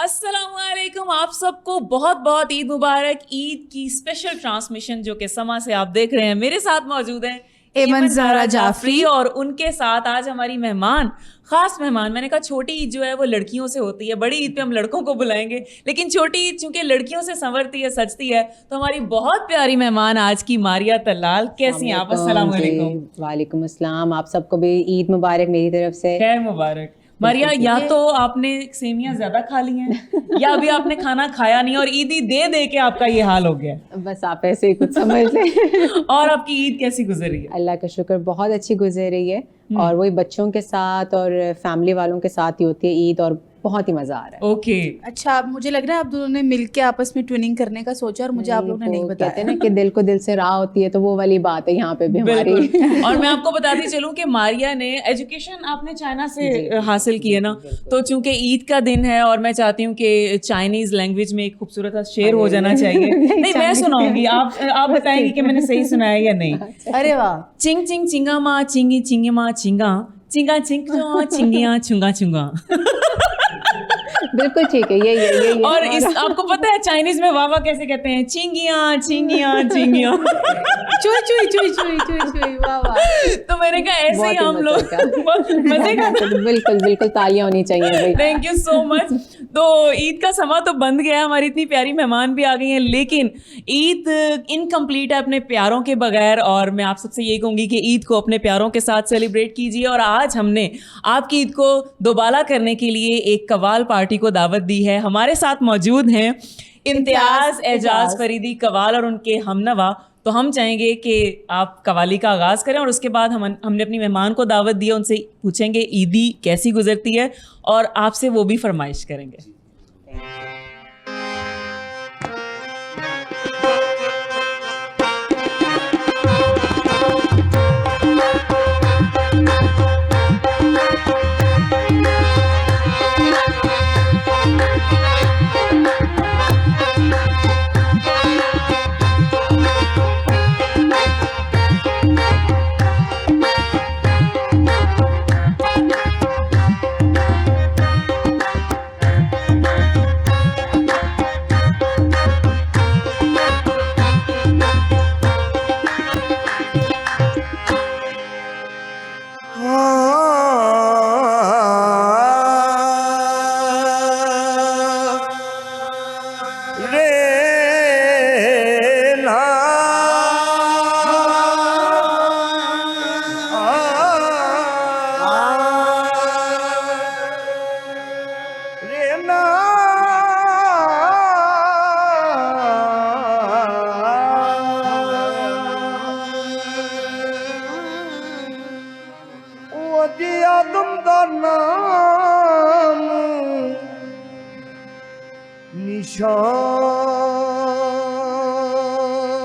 अस्सलामुअलैकुम, आप सबको बहुत बहुत ईद मुबारक। ईद की स्पेशल ट्रांसमिशन जो कि समा से आप देख रहे हैं, मेरे साथ मौजूद हैं एमन ज़हरा जाफरी और उनके साथ आज हमारी मेहमान, खास मेहमान। मैंने कहा छोटी ईद जो है वो लड़कियों से होती है, बड़ी ईद पे हम लड़कों को बुलाएंगे, लेकिन छोटी ईद चूंकि लड़कियों से संवरती है, सजती है, तो हमारी बहुत प्यारी मेहमान आज की मारिया तलाल। कैसी हैं आप? अस्सलाम वालेकुम। वालेकुम अस्सलाम। आप सबको भी ईद मुबारक मेरी तरफ से। खैर मुबारक। मारिया, या तो आपने सेमियां ज्यादा खा ली हैं या अभी आपने खाना खाया नहीं और ईदी दे दे के आपका ये हाल हो गया है। बस आप ऐसे ही कुछ समझ लें। और आपकी ईद कैसी गुजर रही है? अल्लाह का शुक्र, बहुत अच्छी गुजर रही है। और वही बच्चों के साथ और फैमिली वालों के साथ ही होती है ईद, और बहुत ही मजा आ रहा है। ओके। अच्छा, अब मुझे लग रहा है आप दोनों ने मिलके आपस में ट्विनिंग करने का सोचा और मुझे आप लोगों ने नहीं बताया। कहते हैं ना कि दिल को दिल से राह होती है, तो वो वाली बात है यहाँ पे भी हमारी। और मैं आपको बताती चलूं कि मारिया ने एजुकेशन आपने चाइना से हासिल की है ना, तो चूंकि ईद का दिन है और मैं चाहती हूँ कि चाइनीज लैंग्वेज में एक खूबसूरत सा शेर हो जाना चाहिए। नहीं, मैं सुनाऊंगी, आप बताएंगी कि मैंने सही सुनाया या नहीं। अरे वाह। चिंग चिंग चिंगा माँ चिंगी चिंगे माँ चिंगा चिंगा चिंग चिंगिया चुंगा चुंगा। बिल्कुल ठीक है, ये और इस आपको पता है चाइनीज में वावा कैसे कहते हैं? चिंगिया चिंगिया चिंगिया। चुई चुई चुई चुई चुई चुई, वाह वाह। तो मैंने कहा ऐसे ही हम लोग मजे का। बिल्कुल बिल्कुल, तालियां होनी चाहिए भाई। Thank you so much. तो ईद का समा तो बंद गया है, हमारी इतनी प्यारी मेहमान भी आ गई हैं, लेकिन ईद इनकम्प्लीट है अपने प्यारों के बगैर। और मैं आप सबसे यही कहूंगी कि ईद को अपने प्यारों के साथ सेलिब्रेट कीजिए। और आज हमने आपकी ईद को दोबाला करने के लिए एक कवाल पार्टी को दावत दी है। हमारे साथ मौजूद हैं इम्तियाज एजाज फरीदी कवाल और उनके हमनवा। तो हम चाहेंगे कि आप कवाली का आगाज़ करें और उसके बाद हमने अपनी मेहमान को दावत दी है, उनसे पूछेंगे ईदी कैसी गुजरती है और आपसे वो भी फरमाइश करेंगे।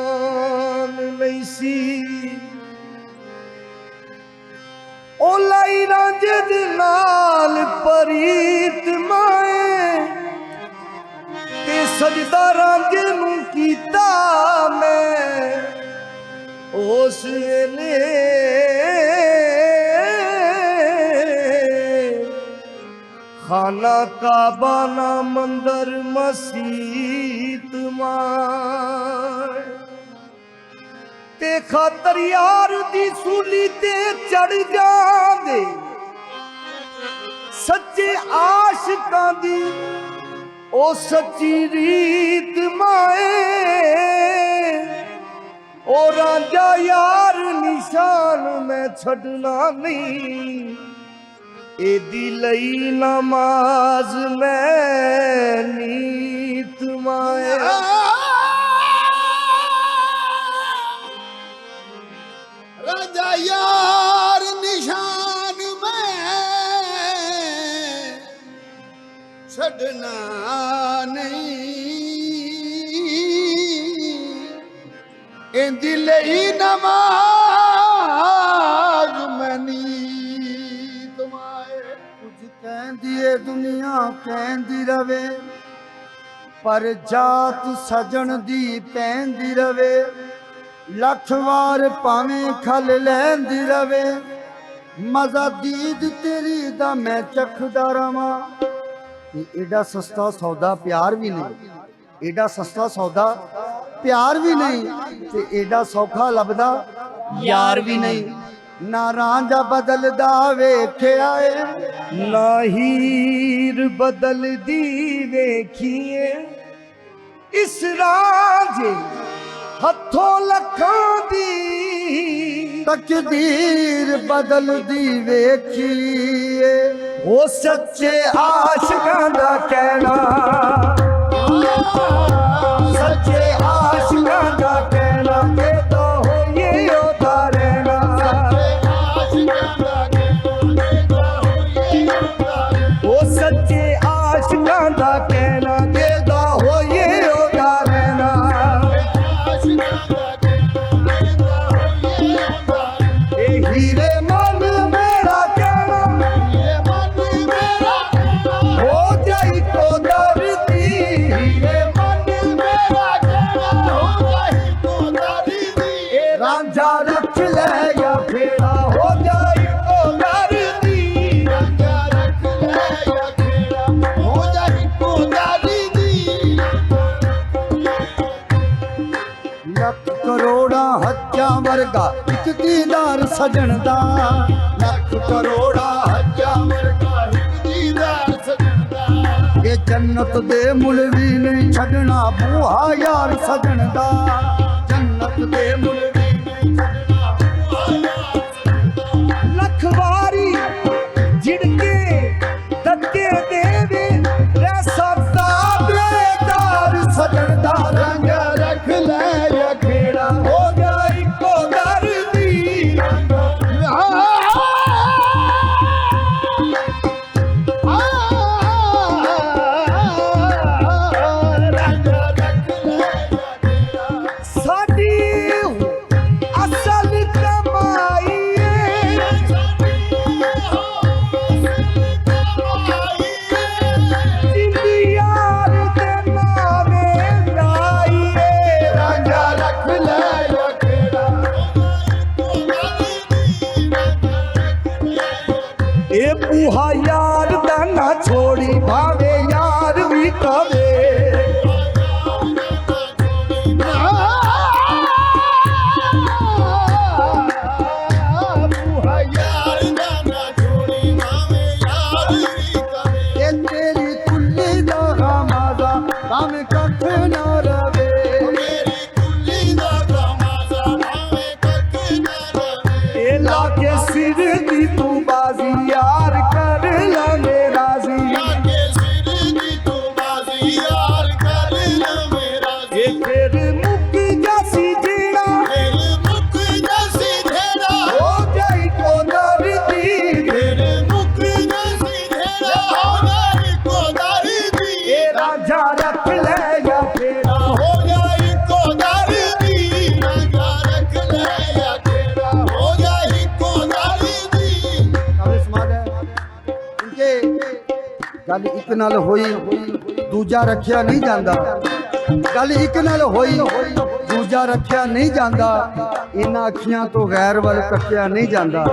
निशान नहीं सी ओ लाई रांझे दे नाल परीत माए ते सजदा रांझे नू कीता मैं उस वेले खाना काबा ना मंदर मसीत मार ते खातर यार दी सूली ते चढ़ जांदे सच्चे आशिकां दी ओ सच्ची रीत माए ओ रांझा यार निशान मैं छड़ना नहीं एदी लई नमाज मैं नीत माए राजा यार निशान में छड़ना नहीं एदी लई नमाज मैं नीत माए। कुछ कहंदी है दुनिया कहंदी रवे पर जात सजन दी पैंदी रवे लख वार भावें खल लैंदी रवे मजा दीद तेरी दा मैं चखदा रवां ਕਿ ਏਡਾ ਸਸਤਾ ਸੌਦਾ ਪਿਆਰ ਵੀ ਨਹੀਂ, ਏਡਾ ਸਸਤਾ ਸੌਦਾ ਪਿਆਰ ਵੀ ਨਹੀਂ, ਤੇ ਏਡਾ ਸੌਖਾ ਲੱਭਦਾ ਯਾਰ ਵੀ ਨਹੀਂ। ਨਾ ਰਾਂਝਾ ਬਦਲਦਾ ਵੇਖਿਆ ਏ, ਨਾ ਹੀਰ ਬਦਲਦੀ ਵੇਖੀਏ, ਇਸ ਰਾਂਝੇ ਹੱਥੋਂ ਲੱਖਾਂ ਦੀ ਤਕਦੀਰ ਬਦਲਦੀ ਵੇਖੀਏ। ਉਹ ਸੱਚੇ ਆਸ਼ਿਕਾਂ ਦਾ ਕਹਿਣਾ, ਸੱਚੇ ਆਸ਼ਿਕਾਂ ਦਾ ਕਹਿਣਾ, ਇਹ ਤਾਂ ਹੋਈਏ ਉਹਦਾ ਰਹਿਣਾ। ਉਹ ਸੱਚੇ ਆਸ਼ਿਕਾਂ ਦਾ ਕਹਿਣਾ, ਇਹ ਤਾਂ ਹੋਈਏ ਉਹਦਾ ਰਹਿਣਾ। ਇਹ ਹੀਰੇ ਮਨ ਮੇਰਾ ਕਹਿਣਾ, ਹੋ ਜਾਈ ਕੋ ਦਰਦੀ। ਹੀਰੇ ਮਨ ਮੇਰਾ ਕਹਿਣਾ, ਹੋ ਜਾਈ ਕੋ ਦਰਦੀ। ਇਹ ਰਾਂਝਾ ਰੱਖ ਲੈ ਜਾਂ ਫੇਰਾ, ਹੋ ਜਾਈ ਕੋ ਦਰਦੀ। ਰਾਂਝਾ ਰੱਖ ਲੈ ਜਾਂ ਫੇਰਾ, ਹੋ ਜਾਈ ਕੋ ਦਰਦੀ। ਲੱਖ ਕਰੋੜਾਂ ਹੱਜਾਂ ਵਰਗਾ ਇੱਕ ਦੀਦਾਰ ਸਜਣ ਦਾ, ਲੱਖ ਕਰੋੜਾਂ ਹੱਜਾਂ ਵਰਗਾ ਇੱਕ ਦੀਦਾਰ ਸਜਣ ਦਾ। ਇਹ ਜੰਨਤ ਦੇ ਮੁੱਲ ਵੀ ਨਹੀਂ ਛੱਡਣਾ ਬੂਹਾ ਯਾਰ ਸਜਣ ਦਾ, ਜੰਨਤ ਦੇ ਮੁੱਲ ਵੀ ਨਹੀਂ ਛੱਡਣਾ ਬੂਹਾ ਯਾਰ ਸਜਣ ਦਾ। ਲੱਖ ਵਾਰੀ ਜਿੜਕੇ ਧੱਕੇ ਦੇਵੇ, ਰਹਿ ਸਕਦਾ ਬੇਦਾਰ ਸਜਣ ਦਾ। ਰਾਂਝਾ ਰੱਖ ਲੈ ਜਾਂ ਖੇੜਾ, ਹੋ ਜਾਈ ਕੋ ਦਰਦੀ। ਰਾਂਝਾ ਰੱਖ ਲੈ ਜਾਂ ਖੇੜਾ, ਸਾਡੀ ਅਸਲ ਕਮਾਈ ਏ। ਜਿੰਦ ਯਾਰ ਦੇ ਨਾਵੇਂ ਲਾਈ ਏ। ਰਾਂਝਾ ਰੱਖ ਲੈ ਜਾਂ ਖੇੜਾ, ਇਹ ਬੂਹਾ ਯਾਰ ਦਾ ਨਾ ਛੋੜੀ, ਭਾਵੇਂ ਯਾਰ ਵੀ ਕਵੇ। ਬੂਹਾ ਯਾਰ ਦਾ ਨਾ ਛੋੜੀ, ਭਾਵੇਂ ਯਾਰ ਵੀ ਕਵੇ। ਇਹ ਤੇਰੀ ਕੁੱਲੀ ਦਾ ਗਮਾਜ਼ਾ ਭਾਵੇਂ ਕੱਖ ਨਾ ਰਵੇ, ਮੇਰੀ ਕੁੱਲੀ ਦਾ ਗਮਾਜ਼ਾ ਭਾਵੇਂ ਕੱਖ ਨਾ ਰਵੇ। ਇਹ ਲਾ ਕੇ ਸਿਰ ਦੀ ਤੂੰ ਬਾਜ਼ੀ, ਯਾਰ ਕਰ ਲਾਂਗੇ ਰਾਜ਼ੀ। ਲਾ ਕੇ ਸਿਰ ਦੀ ਤੂੰ ਬਾਜ਼ੀ, ਯਾਰ ਕਰ ਲਾਂਗੇ ਰਾਜ਼ੀ। ਇਹ ਫਿਰ ਮੁੱਕ ਜਾਸੀ ਜਿਹੜਾ, ਫਿਰ ਮੁੱਕ ਜਾਸੀ ਜਿਹੜਾ, ਹੋ ਜਾਈ ਕੋ ਦਰਦੀ। ਫਿਰ ਮੁੱਕ ਜਾਸੀ ਜਿਹੜਾ, ਹੋ ਜਾਈ ਕੋ ਦਰਦੀ। ਇਹ ਰਾਂਝਾ ਰੱਖ ਲੈ ਜਾਂ ਫੇਰਾ, ਹੋ ਜਾਈ ਕੋ ਦਰਦੀ। ਰਾਂਝਾ ਰੱਖ ਲੈ ਜਾਂ ਫੇਰਾ, ਹੋ ਜਾਈ ਕੋ ਦਰਦੀ। ਕਾਬਿਲ ਸਮਾਜ ਹੈ ਕਿ ਗੱਲ ਇੱਕ ਨਾਲ ਹੋਈ ਦੂਜਾ ਰੱਖਿਆ ਨਹੀਂ ਜਾਂਦਾ, ਗੱਲ ਇੱਕ ਨਾਲ ਹੋਈ ਦੂਜਾ ਰੱਖਿਆ ਨਹੀਂ ਜਾਂਦਾ। ਇਹਨਾਂ ਅੱਖੀਆਂ ਤੋਂ ਗੈਰ ਵੱਲ ਤੱਕਿਆ ਨਹੀਂ ਜਾਂਦਾ।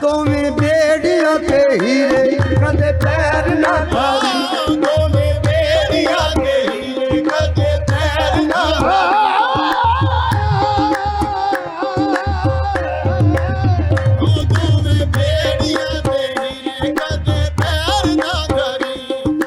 ਦੋਵੇਂ ਬੇੜੀਆਂ ਤੇ ਹੀਰੇ ਕਦੇ ਪੈਰ ਨਾ ਧਾਰੀ, ਦੋਵੇਂ ਬੇੜੀਆਂ ਤੇ ਹੀਰੇ ਕਦੇ ਪੈਰ ਨਾ ਦੋਵੇਂ ਬੇੜੀਆਂ ਤੇ ਹੀਰੇ ਕਦੇ ਪੈਰ ਨਾ ਧਾਰੀ।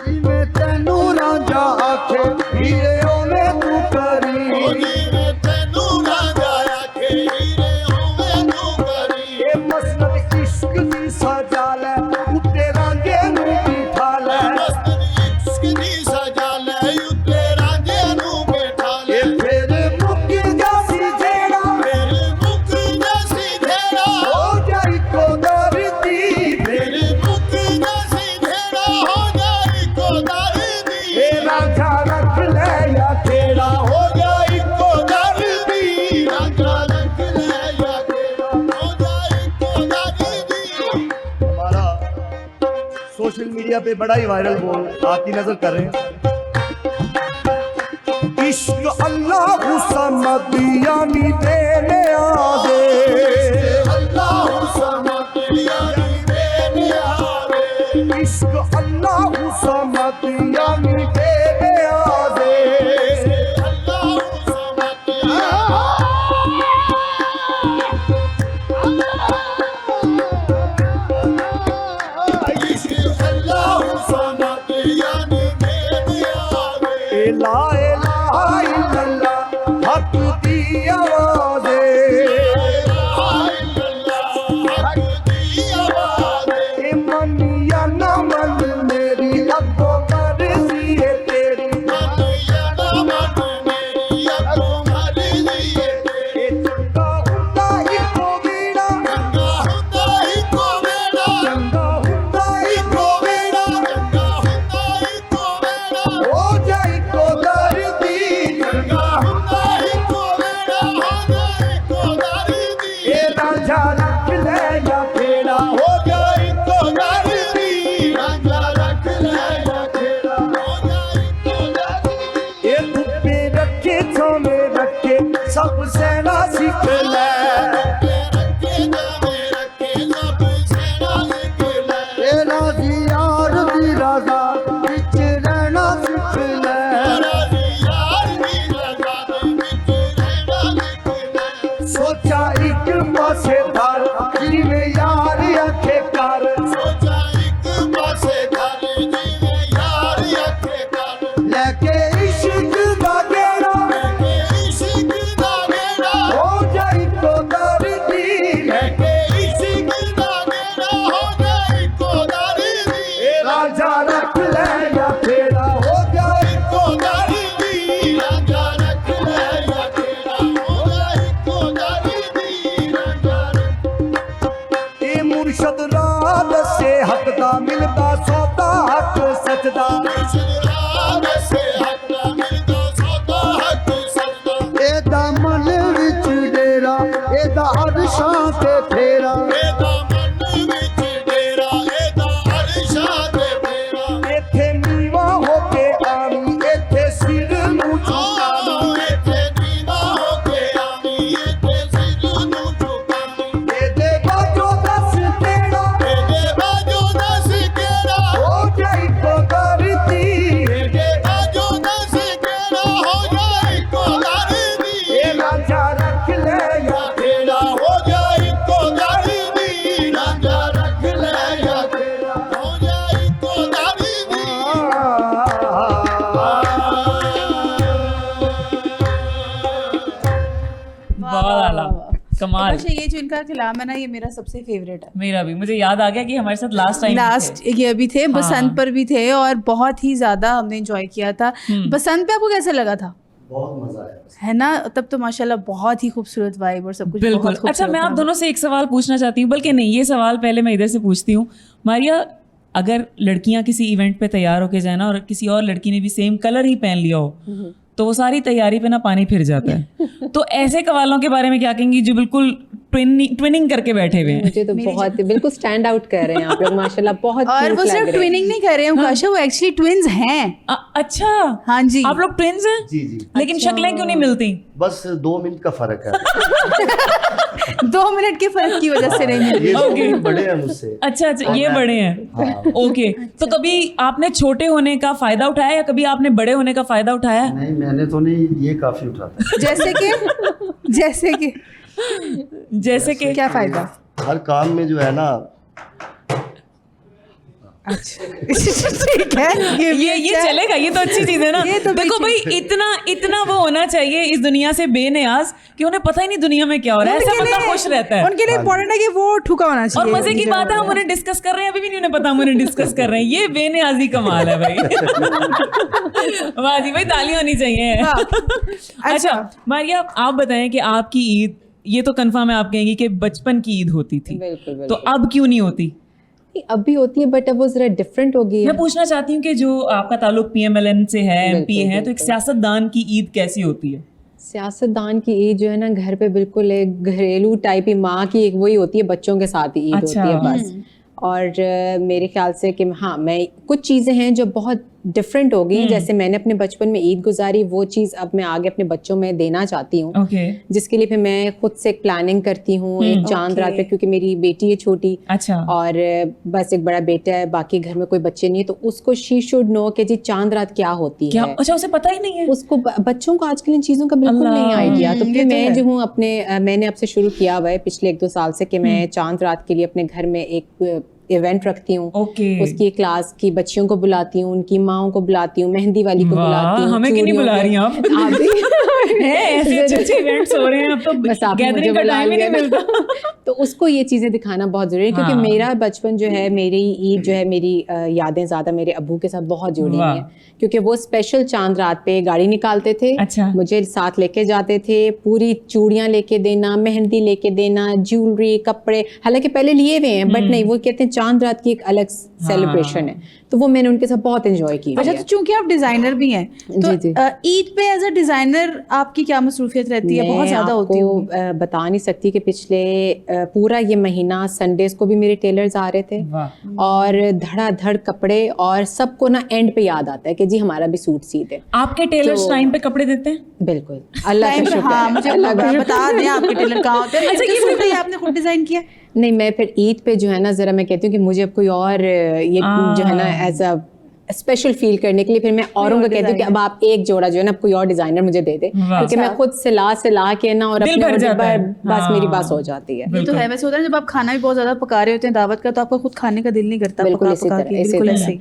ਜਿਵੇਂ ਤੈਨੂੰ ਰਾਂਝਾ ਆਖੇ ਹੀਰੇ ਉਹਨੇ ਤੂੰ ਕਰੀ, ਜਿਵੇਂ ਤੈਨੂੰ ਰਾਂਝਾ ਆਖੇ ਹੀਰੇ ਉਵੇਂ ਤੂੰ ਕਰੀ। ਇਹ ਮਸਨਦ ਇਸ਼ਕ ਦੀ ਸਜਾ ਲੈ, ਉੱਤੇ ਰਾਂਝੇ ਨੂੰ ਬਿਠਾ ਲੈ। ਮਸਨਦ ਇਸ਼ਕ ਦੀ ਸਜਾ ਲੈ, ਉੱਤੇ ਰਾਂਝੇ ਨੂੰ ਬਿਠਾ ਲੈ। ਇਹ ਫਿਰ ਮੁੱਕ ਜਾਸੀ ਜਿਹੜਾ, ਫਿਰ ਮੁੱਕ ਜਾਸੀ ਜਿਹੜਾ, ਹੋ ਜਾਈ ਕੋ ਦਰਦੀ। ਫਿਰ ਮੁੱਕ ਜਾਸੀ ਜਿਹੜਾ, ਹੋ ਜਾਈ ਕੋ ਦਰਦੀ। ਇਹ ਰਾਂਝਾ ਰੱਖ ਲੈ ਜਾਂ ਖੇੜਾ, ਹੋ ਜਾਈ ਕੋ ਦਰਦੀ। ਰਾਂਝਾ ਰੱਖ ਲੈ ਜਾਂ ਖੇੜਾ, ਹੋ जाए को दर्दी। हमारा सोशल मीडिया पे बड़ा ही वायरल बोल आपकी नजर कर रहे हैं। इश्क अल्लाह समद यानी देने आवे, अल्लाह समद यानी देने आवे। इश्क अल्लाह समद या मीठे न्याज़े ला इलाहा इल्लल्लाह हक दी आवाज़े ए मन या ना मन मेरी अगो मर्ज़ी है तेरी ए चंगा हुंदा इको वेड़ा चंगा हुंदा इको वेड़ा हो जाए को दर्दी ए राजा रख ले या खेड़ा हो जाए को दर्दी ए धुप्पे रखे छावे रखे सब सेना सीख ले ए राजी यार दी राजा बिच रहना सीख ले सोचा एक पासे धर जिवे यार अखे कर लेके इश्क दा गेड़ा हो जाए तो दर्दी ए राजा रख ले या फेरा हो जाए तो ए मुर्शद रात से हकदा मिलदा सौदा हक सचदा एदा मन विच डेरा एदा अरशां ते फेरा एथे नीवा होके आवी एथे सिर नूं झुकावी एदे बाजो दस तेड़ा हो जाई को करती ए राजा रख ले या फेरा हो जाए को दर्दी रख ले या फेरा हो जाए को बहुत आला, कमाल। अच्छा, ये जो इनका कलाम है ना, ये मेरा सबसे फेवरेट है। मेरा भी, मुझे याद आ गया कि हमारे साथ लास्ट ये भी थे, बसंत पर भी थे और बहुत ही ज्यादा हमने एंजॉय किया था। बसंत पे आपको कैसा लगा था? बहुत मजा आया है ना, तब तो माशाल्लाह बहुत ही खूबसूरत वाइब और सब कुछ बिल्कुल। बहुत खूबसूरत अच्छा, मैं आप था। दोनों से एक सवाल पूछना चाहती हूँ, बल्कि नहीं, ये सवाल पहले मैं इधर से पूछती हूँ। मारिया, अगर लड़कियां किसी इवेंट पे तैयार होके जाए ना और किसी और लड़की ने भी सेम कलर ही पहन लिया हो तो वो सारी तैयारी पे ना पानी फिर जाता है। तो ऐसे कवालों के बारे में क्या कहेंगी जो बिल्कुल ट्विनिंग करके बैठे हुए हैं? मुझे तो बहुत बिल्कुल स्टैंड आउट कर रहे हैं आप लोग माशाल्लाह, बहुत और cute वो लग सिर्फ रहे हैं। ट्विनिंग नहीं कर रहे हैं काशा, वो एक्चुअली ट्विंस हैं। अच्छा, हाँ जी, आप लोग ट्विन्स हैं? जी जी लेकिन शक्लें क्यों नहीं मिलती? बस 2 मिनट का फर्क है 2 मिनट के फर्क की वजह से नहीं मिल ये Okay. 2 मिनट बड़े हैं मुझसे अच्छा, ये बड़े हैं। हाँ। ओके, तो कभी आपने छोटे होने का फायदा उठाया या कभी आपने बड़े होने का फायदा उठाया? नहीं, मैंने तो नहीं, ये काफी उठाता जैसे कि क्या फायदा? हर काम में जो है ना, ठीक है, ये चलेगा, ये तो अच्छी चीज है ना। ये तो देखो भाई, इतना वो होना चाहिए इस दुनिया से बेनियाज कि उन्हें पता ही नहीं दुनिया में क्या हो रहा है, ऐसा बंदा खुश रहता है। उनके लिए इम्पोर्टेंट है कि वो ठुका होना और चाहिए। मजे की बात है, हम उन्हें डिस्कस कर रहे हैं, अभी भी नहीं उन्हें पता हम उन्हें डिस्कस कर रहे हैं। ये बेनियाजी कमाल है भाई। वाह जी भाई, तालियां होनी चाहिए। अच्छा मारिया, आप बताएं कि आपकी ईद, ये तो कंफर्म है आप कहेंगी कि बचपन की ईद होती थी, बिल्कुल तो अब क्यों नहीं होती? अब भी होती है बट अब वो जरा डिफरेंट हो गई है। मैं पूछना चाहती हूँ कि जो आपका ताल्लुक पीएमएलएन से है, एमपी है, तो एक सियासतदान की ईद कैसी होती है? सियासतदान की ईद जो है ना, घर पे बिल्कुल एक घरेलू टाइप ही, माँ की एक वही होती है, बच्चों के साथ ही ईद अच्छा। होती है बस। और मेरे ख्याल से कि हाँ, मैं कुछ चीज़ें हैं जो बहुत डिफरेंट हो गई, जैसे मैंने अपने बचपन में ईद गुजारी, वो चीज़ अब मैं आगे अपने बच्चों में देना चाहती हूँ। ओके। जिसके लिए फिर मैं खुद से एक प्लानिंग करती हूँ एक चांद रात पे, क्योंकि मेरी बेटी है छोटी, अच्छा। और बस एक बड़ा बेटा है, बाकी घर में कोई बच्चे नहीं है, तो उसको शी शुड नो कि जी चांद रात क्या होती क्या? है। अच्छा, उसे पता ही नहीं है। उसको बच्चों को आजकल इन चीज़ों का बिल्कुल नहीं आइडिया। तो फिर मैं जो हूँ अपने मैंने अब से शुरू किया हुआ है पिछले 1-2 साल से कि मैं चांद रात के लिए अपने घर में एक इवेंट रखती हूँ। ओके। उसकी क्लास की बच्चियों को बुलाती हूँ, उनकी माओं को बुलाती हूँ, मेहंदी वाली को बुलाती हूँ। हमें क्यों नहीं बुला रही आप? ऐसे अच्छे इवेंट्स हो रहे हैं अब तो, बस आप गैदरिंग का टाइम ही नहीं मिलता। तो उसको ये चीज़ें दिखाना बहुत ज़रूरी है, क्योंकि मेरा बचपन जो है, मेरी ईद जो है, मेरी यादें ज़्यादा मेरे अब्बू के साथ बहुत जुड़ी हैं, क्योंकि वो स्पेशल चांद रात पे गाड़ी निकालते थे। अच्छा। मुझे साथ लेके जाते थे, पूरी चूड़ियाँ लेके देना, मेहंदी लेके देना, ज्वेलरी, कपड़े, हालांकि पहले लिए हुए हैं बट नहीं, वो कहते हैं चांद रात की एक अलग सेलिब्रेशन है, तो वो मैंने उनके साथ बहुत एंजॉय की। अच्छा, तो चूंकि आप डिजाइनर भी हैं, तो जी। ईद पे एज अ डिजाइनर आपकी क्या मसरूफियत रहती है? बहुत ज्यादा होती है। बता नहीं सकती कि पिछले पूरा ये महीना संडेज को भी मेरे टेलर्स आ रहे थे, और धड़ाधड़ कपड़े, और सबको ना एंड पे याद आता है कि जी हमारा भी सूट सी दे। आपके टेलर्स टाइम पे कपड़े देते हैं? बिल्कुल, अल्लाह का शुक्र हाँ, है। मुझे बता दें आपके टेलर कहाँ होते हैं। अच्छा, ये सूट है आपने खुद डिजाइन किया? नहीं, मैं फिर ईद पे जो है ना, जरा मैं कहती हूँ कि मुझे अब कोई और ये जो है ना एज अ स्पेशल फील करने के लिए फिर मैं औरों को कहती हूँ कि अब आप एक जोड़ा जो है ना कोई और डिजाइनर मुझे दे दे, क्योंकि मैं खुद सिला के ना और अपने बस मेरी बात हो जाती है। ये तो है। वैसे होता है जब आप खाना भी बहुत ज्यादा पका रहे होते हैं दावत का, तो आपका खुद खाने का दिल नहीं करता। बिल्कुल बिल्कुल ऐसे ही।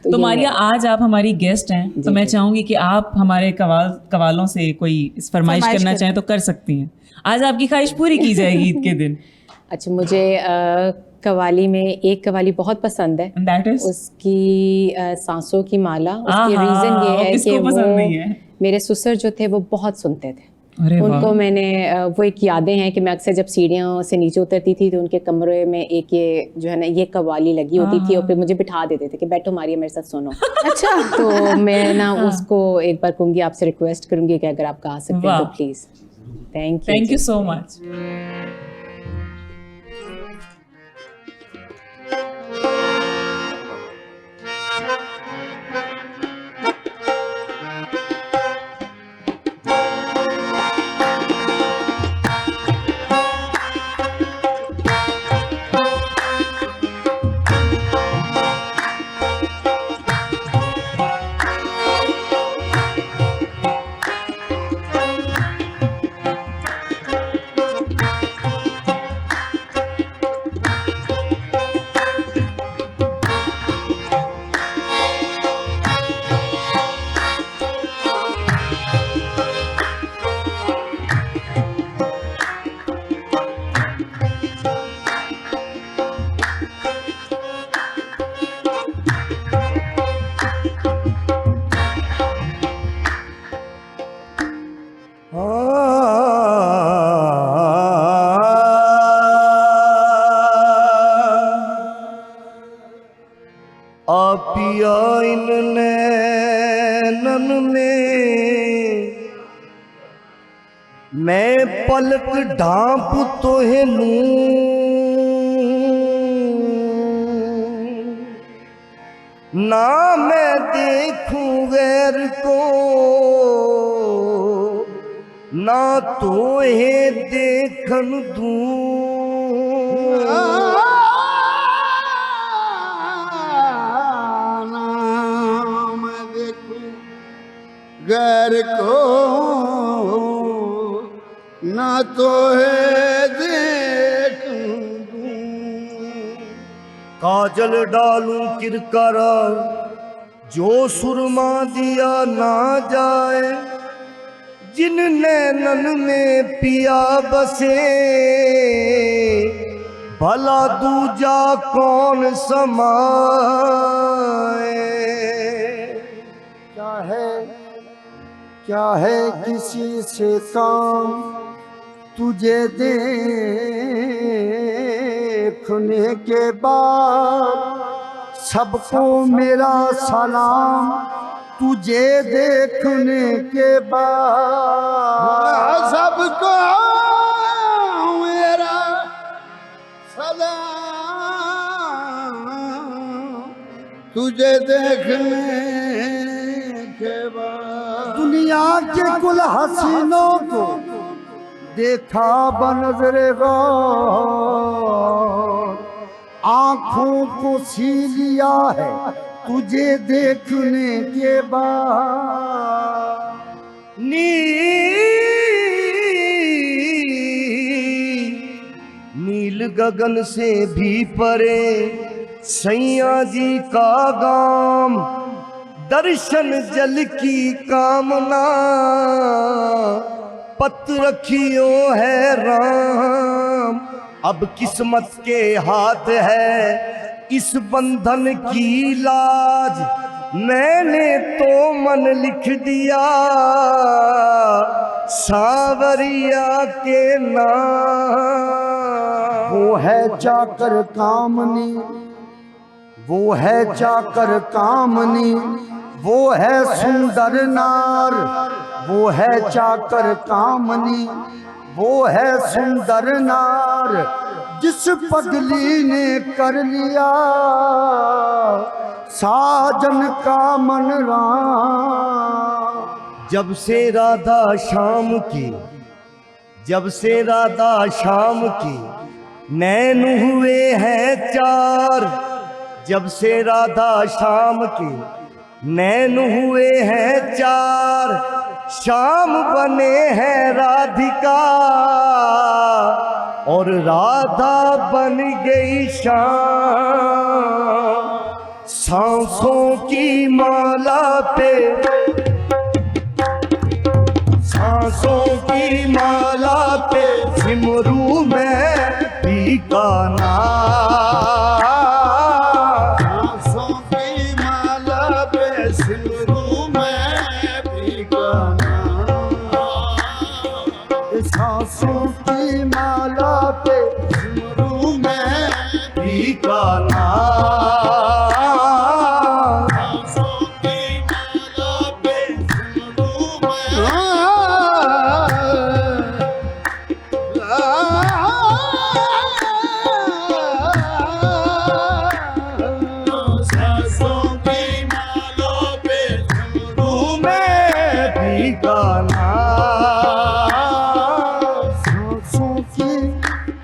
तो मारिया, आज आप हमारी गेस्ट हैं, तो मैं चाहूंगी कि आप हमारे कवालों से कोई इस फरमाइश करना चाहें तो कर सकती हैं। आज आपकी ख्वाहिश पूरी की जाएगी ईद के दिन। अच्छा, मुझे कवाली में एक कवाली बहुत पसंद है, That is? उसकी सांसों की माला। उसकी रीजन ये है कि वो मेरे ससुर जो थे वो बहुत सुनते थे। उनको मैंने वो एक यादें हैं कि मैं अक्सर जब सीढ़ियों से नीचे उतरती थी तो उनके कमरे में एक ये जो है ना ये कवाली लगी होती थी, और फिर मुझे बिठा देते थे कि बैठो मारिया मेरे साथ सुनो। अच्छा, तो मैं ना उसको एक बार कहूँगी, आपसे रिक्वेस्ट करूँगी कि अगर आप गा सकते हैं तो please. Thank you so much. आपिया इन नैनन में मैं पलक ढांप तोहे लूं, ना मैं देखूं गैर को, ना तोहे देखन दूं। गैर को ना तो है देख काजल डालूं किरकर जो सुरमा दिया ना जाए, जिन नैनन में पिया बसे भला दूजा कौन समाए। क्या है किसी से काम तुझे देखने के बाद, सबको मेरा सलाम तुझे देखने के बाद, सबको मेरा सलाम तुझे देखने के बाद दुनिया के कुल हसीनों को देखा बनज़रे गौर, आंखों को सी लिया है तुझे देखने के बाद। नील गगन से भी परे सैया जी का गाम, दर्शन जल की कामना पत रखियो है राम। अब किस्मत के हाथ है इस बंधन की लाज, मैंने तो मन लिख दिया सांवरिया के नाम। वो है चाकर कामनी, वो है चाकर कामनी, वो है सुंदर नार, वो है चाकर कामनी, वो है सुंदर नार, जिस पगली ने कर लिया साजन का मन राम। जब से राधा शाम की, जब से राधा शाम की नैन हुए हैं चार, जब से राधा शाम की नैन हुए हैं चार, शाम बने हैं राधिका और राधा बन गई शाम। सांसों की माला पे, सांसों की माला पे सिमरू में पीका नाम। सांसों की माला पे सिमरू में पीका नाम। सांसों की माला पे सिमरू में पीका नाम।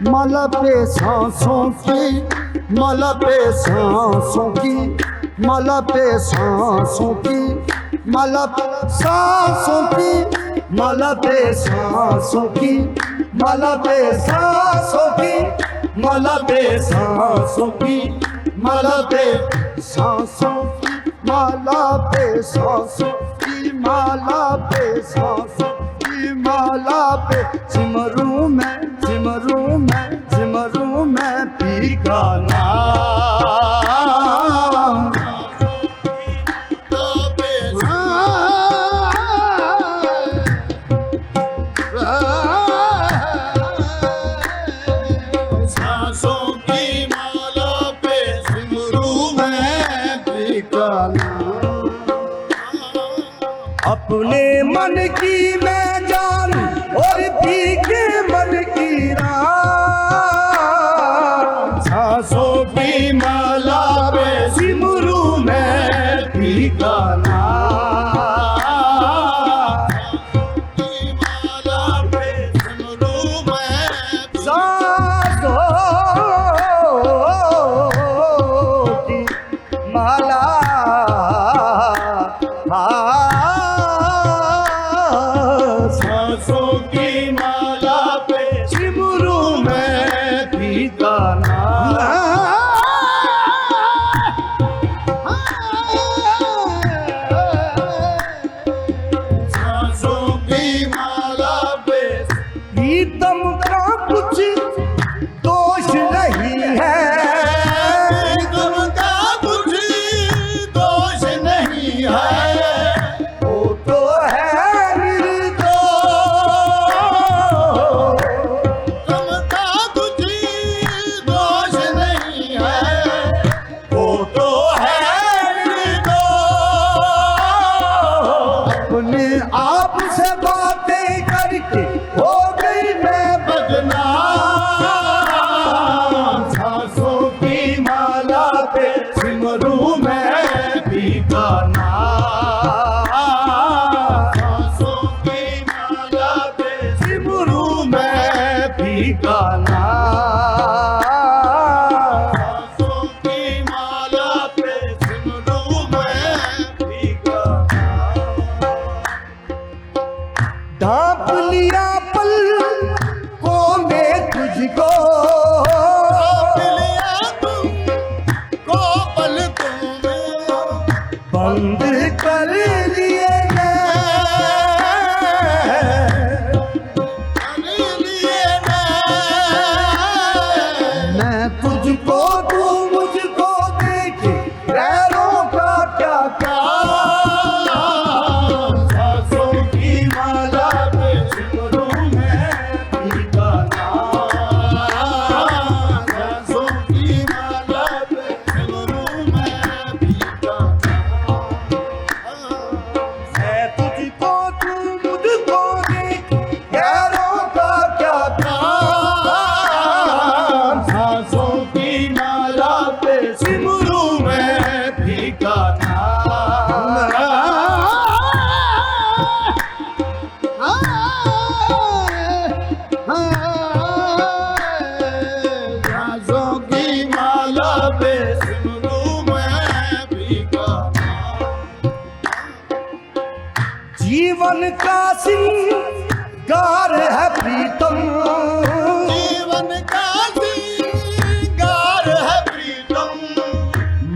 माला पे सांसों की, माला पे सांसों की, माला पे सांसों की, माला पे सांसों की, माला पे सांसों की, माला पे सांसों की, माला पे सांसों की, माला पे सांसों की, माला पे सांसों की, माला पे सांसों की, माला पे सिमरू में, सिमरू में, सिमरू में पीका नाम। सांसों की माला पे सिमरू में पीका नाम। अपने मन की मैं जान और पीके मन की रात, सांसों की माला पे सिमरू में पीका नाम। माला पे सिमरू में सांसों की माला, सांसों की माला पे सिमरू में पीका नाम। सांसों की माला पे प्रीतम का कुछ दोष नहीं है, प्रीतम का कुछ दोष नहीं है, वो तो है आप से बातें करके हो गई मैं बदनाम। सांसों की माला पे सिमरू में जीवन का सिंगार है प्रीतम, जीवन का सिंगार है प्रीतम,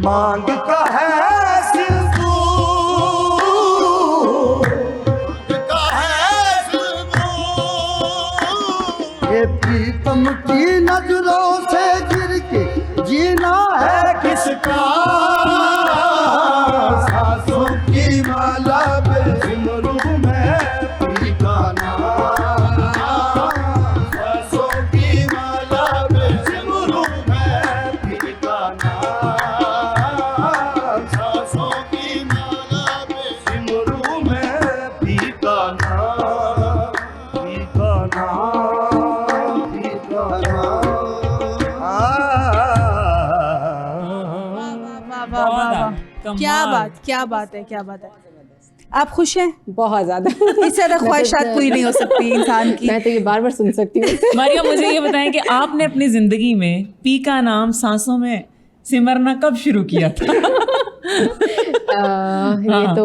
मांग का है सिंदूर, का है सिंदूर। ये प्रीतम की नजरों से गिर के जीना है किसका, सांसों की माला पे सिमरू में पीका नाम, सांसों की माला पे सिमरू में पीका नाम, सांसों की माला पे सिमरू में पीका नाम, पीका नाम, पीका नाम। वाह वाह वाह वाह, कमाल। क्या बात है, क्या बात है। आप खुश हैं? बहुत ज्यादा। इससे ज्यादा ख्वाहिशात पूरी नहीं हो सकती इंसान की। मैं तो ये बार बार सुन सकती हूँ। मारिया, मुझे ये बताएं कि आपने अपनी जिंदगी में पी का नाम सांसों में सिमरना कब शुरू किया था? ये तो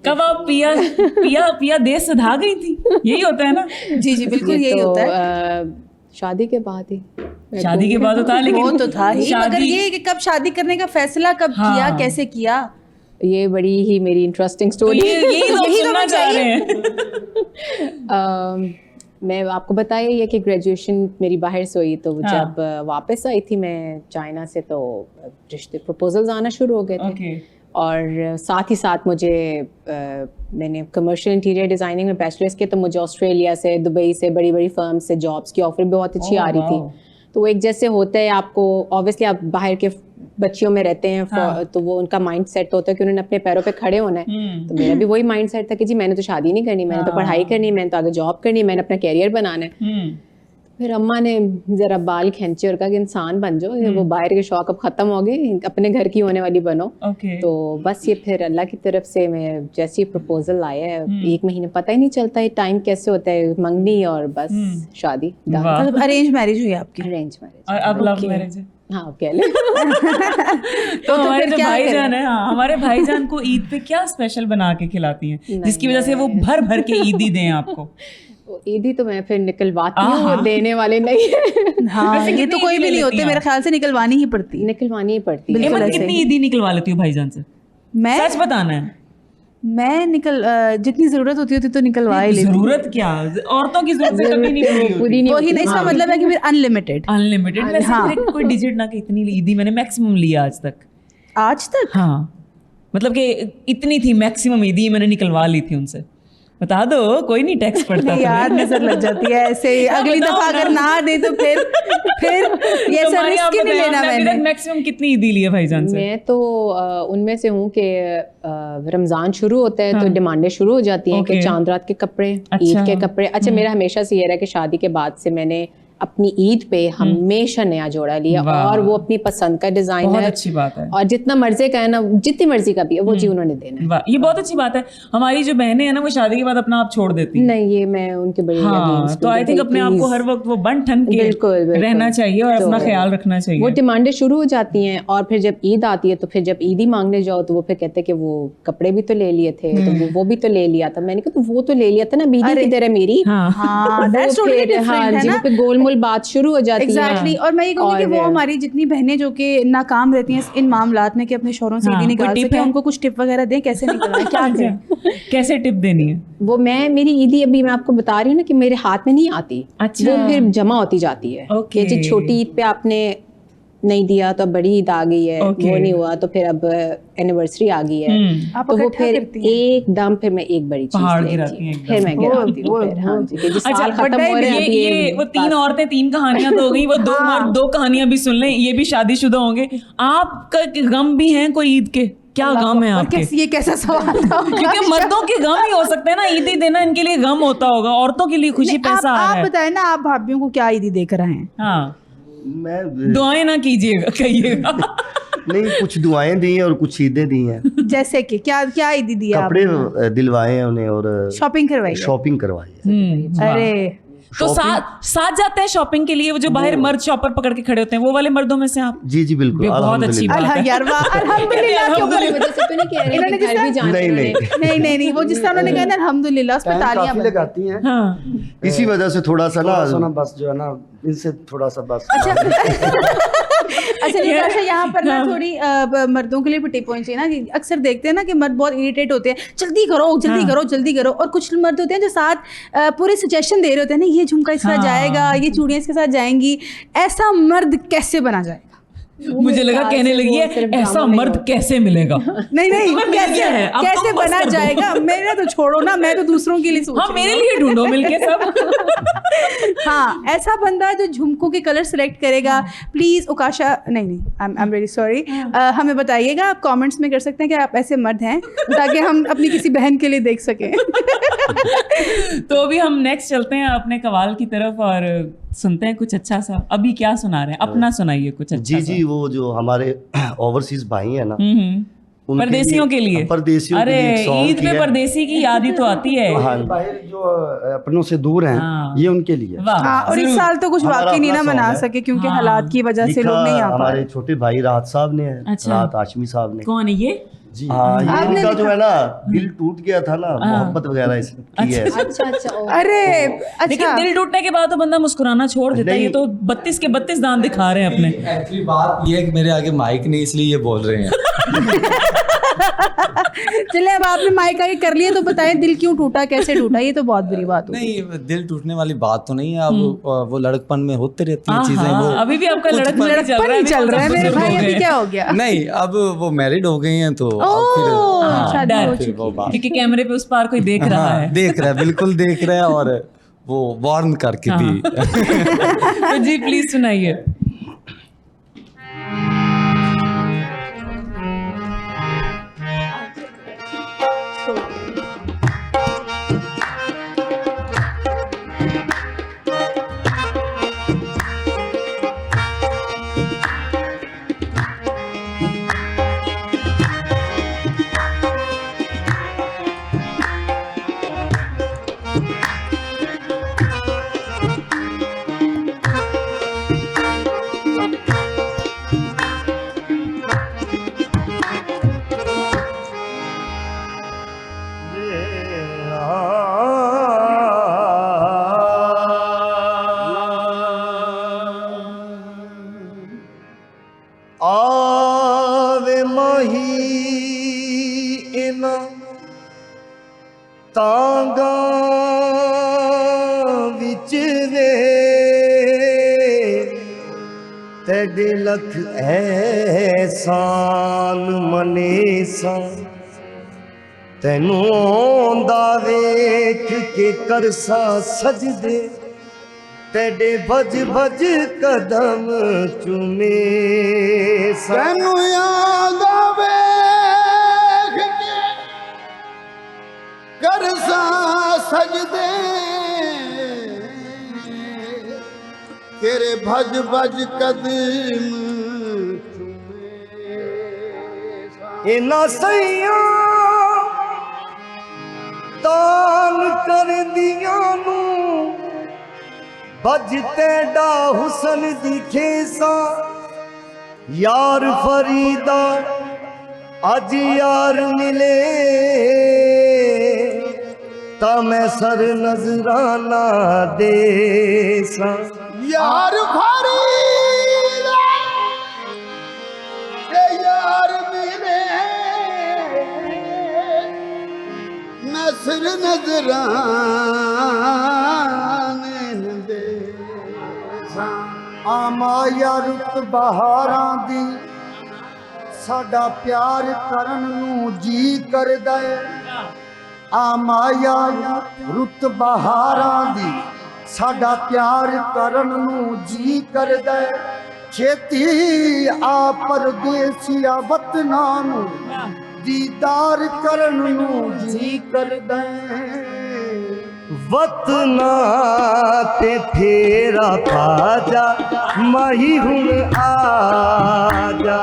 कब आप पिया पिया पिया देश से भाग गई थी? यही होता है ना? जी जी बिल्कुल यही तो, होता है। शादी के बाद ही। शादी के बाद होता है, लेकिन वो तो था ही, मगर शादी- ये कि कब शादी करने का फैसला कब हाँ। किया, कैसे किया? ये बड़ी ही मेरी इंटरेस्टिंग तो स्टोरी है। यही लोग यही तो सुनना मैं चाह रहे हैं। मैं आपको बताया ये कि ग्रेजुएशन मेरी बाहर से हुई, तो हाँ। जब वापस आई थी मैं चाइना से, तो रिश्ते प्रपोजल्स आना शुरू हो गए थे। ओके। और साथ ही साथ मुझे मैंने कमर्शियल इंटीरियर डिज़ाइनिंग में बैचलर्स किया, तो मुझे ऑस्ट्रेलिया से, दुबई से, बड़ी बड़ी फर्म से जॉब्स की ऑफर भी बहुत अच्छी आ रही थी। तो वो एक जैसे होता है, आपको ऑब्वियसली आप बाहर के बच्चियों में रहते हैं, हाँ। तो वो उनका माइंड सेट होता है कि उन्होंने अपने पैरों पे खड़े होना है। तो मेरा भी वही माइंड सेट था कि जी मैंने तो शादी नहीं करनी, मैंने तो पढ़ाई करनी, मैंने तो आगे जॉब करनी, मैंने अपना कैरियर बनाना है। फिर अम्मा ने जरा बाल खींचे और कहा कि इंसान बन जाओ, वो बाहर के शौक अब खत्म हो गए, अपने घर की होने वाली बनो। ओके। तो बस ये फिर अल्लाह की तरफ से मैं जैसे ही प्रपोजल आया है, 1 महीने पता ही नहीं चलता है टाइम कैसे होता है, मंगनी और बस शादी। वाह। मतलब अरेंज मैरिज हुई आपकी? Arrange marriage. और अब लव मैरिज है। हाँ आप कह ले। तो हमारे फिर जो क्या भाईजान है, हाँ, हमारे भाईजान को ईद पे क्या स्पेशल बना के खिलाती हैं जिसकी वजह से वो भर भर के ईदी दें आपको? ईदी तो मैं फिर निकलवाती हूँ, आहा। वो देने वाले नहीं है। हाँ, वैसे ये कितनी तो कोई ईदी भी ले नहीं लेती होते, हैं मेरे आप? ख्याल से निकलवानी ही पड़ती है। निकलवानी ही पड़ती है। बिल्कुल हिम्मत ऐसे कितनी ही। ईदी निकलवा लेती हो भाईजान से? सच बताना है। मैं जितनी जरूरत होती तो निकलवा ही लेती। जरूरत क्या, औरतों की जरूरत कभी नहीं पूरी पूरी होती। नहीं वही नहीं, इसका मतलब है कि फिर अनलिमिटेड। अनलिमिटेड। वैसे हाँ। फिर कोई डिजिट ना कि इतनी ईदी मैंने मैक्सिमम लिया आज तक। आज तक? हाँ, मतलब कि इतनी थी मैक्सिमम ईदी मैंने निकलवा ली थी उनसे। बता दो, कोई नहीं टैक्स पड़ता नहीं यार, नजर लग जाती है ऐसे। अगली बताओ दफा ना। अगर ना दे तो फिर ये सब रिस्क ही नहीं लेना मैंने। मैक्सिमम कितनी ईदी ली है भाईजान से? मैं तो उनमें से हूँ कि रमजान शुरू होता है तो डिमांडें शुरू हो जाती हैं कि ओके। चांद रात के कपड़े, अच्छा। ईद के कपड़े। अच्छा, मेरा हमेशा से ये रहा कि शादी के बाद से मैंने अपनी ईद पे हमेशा नया जोड़ा लिया, वाह। और वो अपनी पसंद का डिजाइन बहुत है, अच्छी बात है। और जितना मर्जी का है ना, जितनी मर्जी का भी है वो जी उन्होंने देना है। वाह, ये बहुत अच्छी बात है। हमारी जो बहनें हैं ना, वो शादी के बाद अपना आप छोड़ देती हैं। नहीं, ये मैं उनके बड़ी हाँ, against तो हूँ आई कि थिंक भाई अपने आप को please, हर वक्त वो बन ठन के बिल्कुल, बिल्कुल। रहना चाहिए और अपना तो ख्याल रखना वो चाहिए। डिमांडें शुरू हो जाती हैं, और फिर जब ईद आती है तो फिर जब ईदी मांगने जाओ तो वो फिर कहते हैं कि वो कपड़े भी तो ले लिए थे, तो वो भी तो ले लिया था। मैंने कहा तो वो तो ले लिया था ना, बीदी किधर है मेरी? हाँ, हाँ, वो that's totally फिर different हाँ है जी, ना? वो फिर गोलमोल बात शुरू हो जाती है। एग्जैक्टली। और मैं ये कहूँगी कि वो और- हमारी जितनी बहनें जो कि नाकाम रहती हैं इन मामलात में कि अपने शौहरों से हाँ, ईदी कोई निकाल टिप सके, है? उनको कुछ टिप वगैरह दें कैसे निकलवाएं, क्या करें? कैसे टिप देनी है? वो मेरी ईदी अभी मैं आपको बता रही हूँ ना कि मेरे हाथ में नहीं आती। अच्छा। वो फिर जमा होती जाती है ओके। कि जी छोटी ईद पे आपने नहीं दिया तो अब बड़ी ईद आ गई है, ओके। वो नहीं हुआ तो फिर अब एनिवर्सरी आ गई है, आप तो वो इकट्ठा फिर करती हैं? एकदम फिर मैं एक बड़ी पहाड़ चीज गिराती लेती हैं हूँ, एकदम। फिर मैं गिराती वो- हूँ फिर। हाँ जी, कि जी अच्छा, साल खत्म हो रहे हैं, अभी ये वो तीन बस। औरतें 3 कहानियां तो हो गई, वो दो कहानियां भी सुन लें, ये भी शादीशुदा होंगे। आपका गम भी हैं कोई ईद के? क्या गम है और आपके? ये कैसा सवाल था? क्योंकि मर्दों के गम ही हो सकते हैं ना, ईदी देना इनके लिए गम होता होगा, औरतों के लिए खुशी नहीं, पैसा आ रहा आप है। बताएं ना, आप भाभीियों को क्या ईदी देकर आए हैं? हाँ, मैं दुआएं ना कीजिएगा, कहिएगा। नहीं, कुछ दुआएं दी हैं और कुछ ईदें दी हैं। जैसे कि क्या ईदी दी कपड़े आपने? दिलवाए हैं उन्हें और शॉपिंग करवाई है? शॉपिंग करवाई है। वाह। अरे तो साथ जाते हैं शॉपिंग के लिए, वो जो बाहर मर्द शॉपर पकड़ के खड़े होते हैं, वो वाले मर्दों में से आप? जी जी बिल्कुल, बहुत अच्छी बात है यार वाह, अल्हम्दुलिल्लाह क्यों बोले? वजह से तो नहीं कह रहे हैं कि घर भी जाना नहीं नहीं नहीं वो जिस तरह उन्होंने कहा ना अल्हम्दुलिल्लाह, उस पे तालियां काफी लगाती हैं। हाँ। इसी वजह से थोड़ा सा ना बस जो है ना, इनसे थोड़ा सा बस। अच्छा निताशा, यहाँ पर ना थोड़ी मर्दों के लिए टिप पॉइंट चाहिए ना कि अक्सर देखते हैं ना कि मर्द बहुत इरिटेट होते हैं, जल्दी करो, और कुछ मर्द होते हैं जो साथ पूरे सजेशन दे रहे होते हैं ना, ये झुमका इसके साथ जाएगा, ये चूड़ियाँ इसके साथ जाएंगी। ऐसा मर्द कैसे बना जाएगा? मुझे लगा कहने लगी है ऐसा मर्द कैसे मिलेगा। नहीं कैसे है कैसे बना जाएगा? मेरा तो छोड़ो ना, मैं तो दूसरों के लिए सोच हाँ, मेरे लिए ढूंढो मिलके सब। हाँ, ऐसा बंदा जो झुमकों के कलर सेलेक्ट करेगा, प्लीज उकाशा, नहीं आई एम वेरी सॉरी, हमें बताइएगा। आप कमेंट्स में कर सकते हैं कि आप ऐसे मर्द हैं, ताकि हम अपनी किसी बहन के लिए देख सकें। तो अभी हम नेक्स्ट चलते हैं अपने कवाल की तरफ और सुनते हैं कुछ अच्छा सा। अभी क्या सुना रहे हैं? अपना सुनाइए कुछ अच्छा जी जी, वो जो हमारे ओवरसीज भाई है ना, परदेसियों के लिए, परदेसियों अरे ईद में परदेसी की याद ही तो आती है। बाहर जो अपनों से दूर हैं, ये उनके लिए। हाँ, और इस साल तो कुछ वाकई नहीं ना मना सके क्योंकि हालात की वजह से लोग नहीं आ पाए। हमारे छोटे भाई राहत साहब ने, अच्छा। राहत हाशमी साहब ने। कौन है ये? जी हाँ, ये इनका जो है ना दिल टूट गया था ना, मोहब्बत वगैरह की है। अच्छा अरे लेकिन अच्छा, दिल टूटने के बाद तो बंदा मुस्कुराना छोड़ देता है। ये तो 32 के 32 दांत दिखा रहे हैं अपने। एक्चुअली बात ये है कि मेरे आगे माइक नहीं, इसलिए ये बोल रहे हैं। चले अब आपने माइक आगे कर लिया तो बताएं दिल क्यों टूटा, कैसे टूटा? ये तो बहुत बुरी बात हो। नहीं, दिल टूटने वाली बात तो नहीं है। अब वो लड़कपन में होते रहती हैं चीजें। वो अभी भी आपका लड़कपन ही चल रहा है मेरे भाई, अभी क्या हो गया? नहीं, अब वो मैरिड हो गई हैं तो अब फिर शादी हो फिर वो बात क्योंकि कैमरे पे उस पार कोई देख रहा है। देख रहा है, बिल्कुल देख रहा है, और वो वार्न करके भी। तो जी प्लीज सुनाइए। आवे माही इना तांगा विच वे तेरे लख एहसान मनेसा तैनू आंदा वेख के करसा सजदे तेरे भज भज कदम चुमे तैनू याद वेख के करसा सजदे तेरे भज भज कदम चुमे इना सैया दान कर दिया नू बजते डा हुसन दिखे सा यार फरीदा अज यार मिले ता मैं सर नजराना दे सा यार फरीदा के यार मिले नसर नजराने दे आमाया रुत बहारां दी साडा प्यार करन नू जी करदा है आमाया रुत बहारां दी साडा प्यार करन नू जी करदा है छेती आ परदेसिया वतना नू दीदार करन नू जी करदा है वतना ते फेरा पाजा माही हुन आजा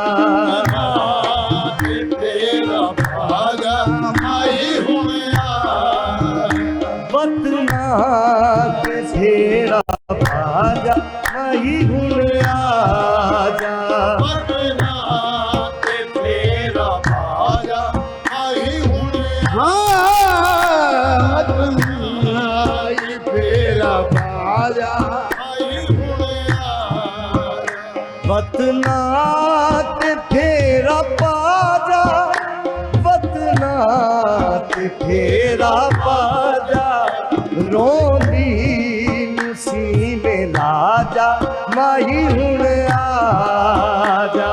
तेरा भागा माही हुआ वतना ते फेरा रोंदी नूं सीने ला जा माही हुण आ जा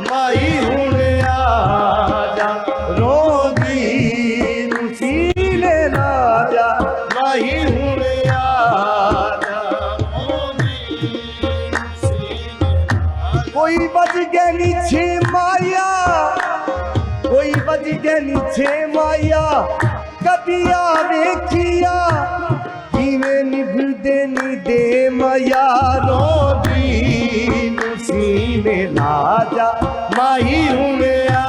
माही हुण आ जा रोंदी नूं सीने ला जा माही हुण आ जा कोई बज गया नीचे माया कोई बज गया नीचे माया कदिया देखिया किवें निभदे नी दे माया रोंदी नूं सीने ला जा माही हुण आ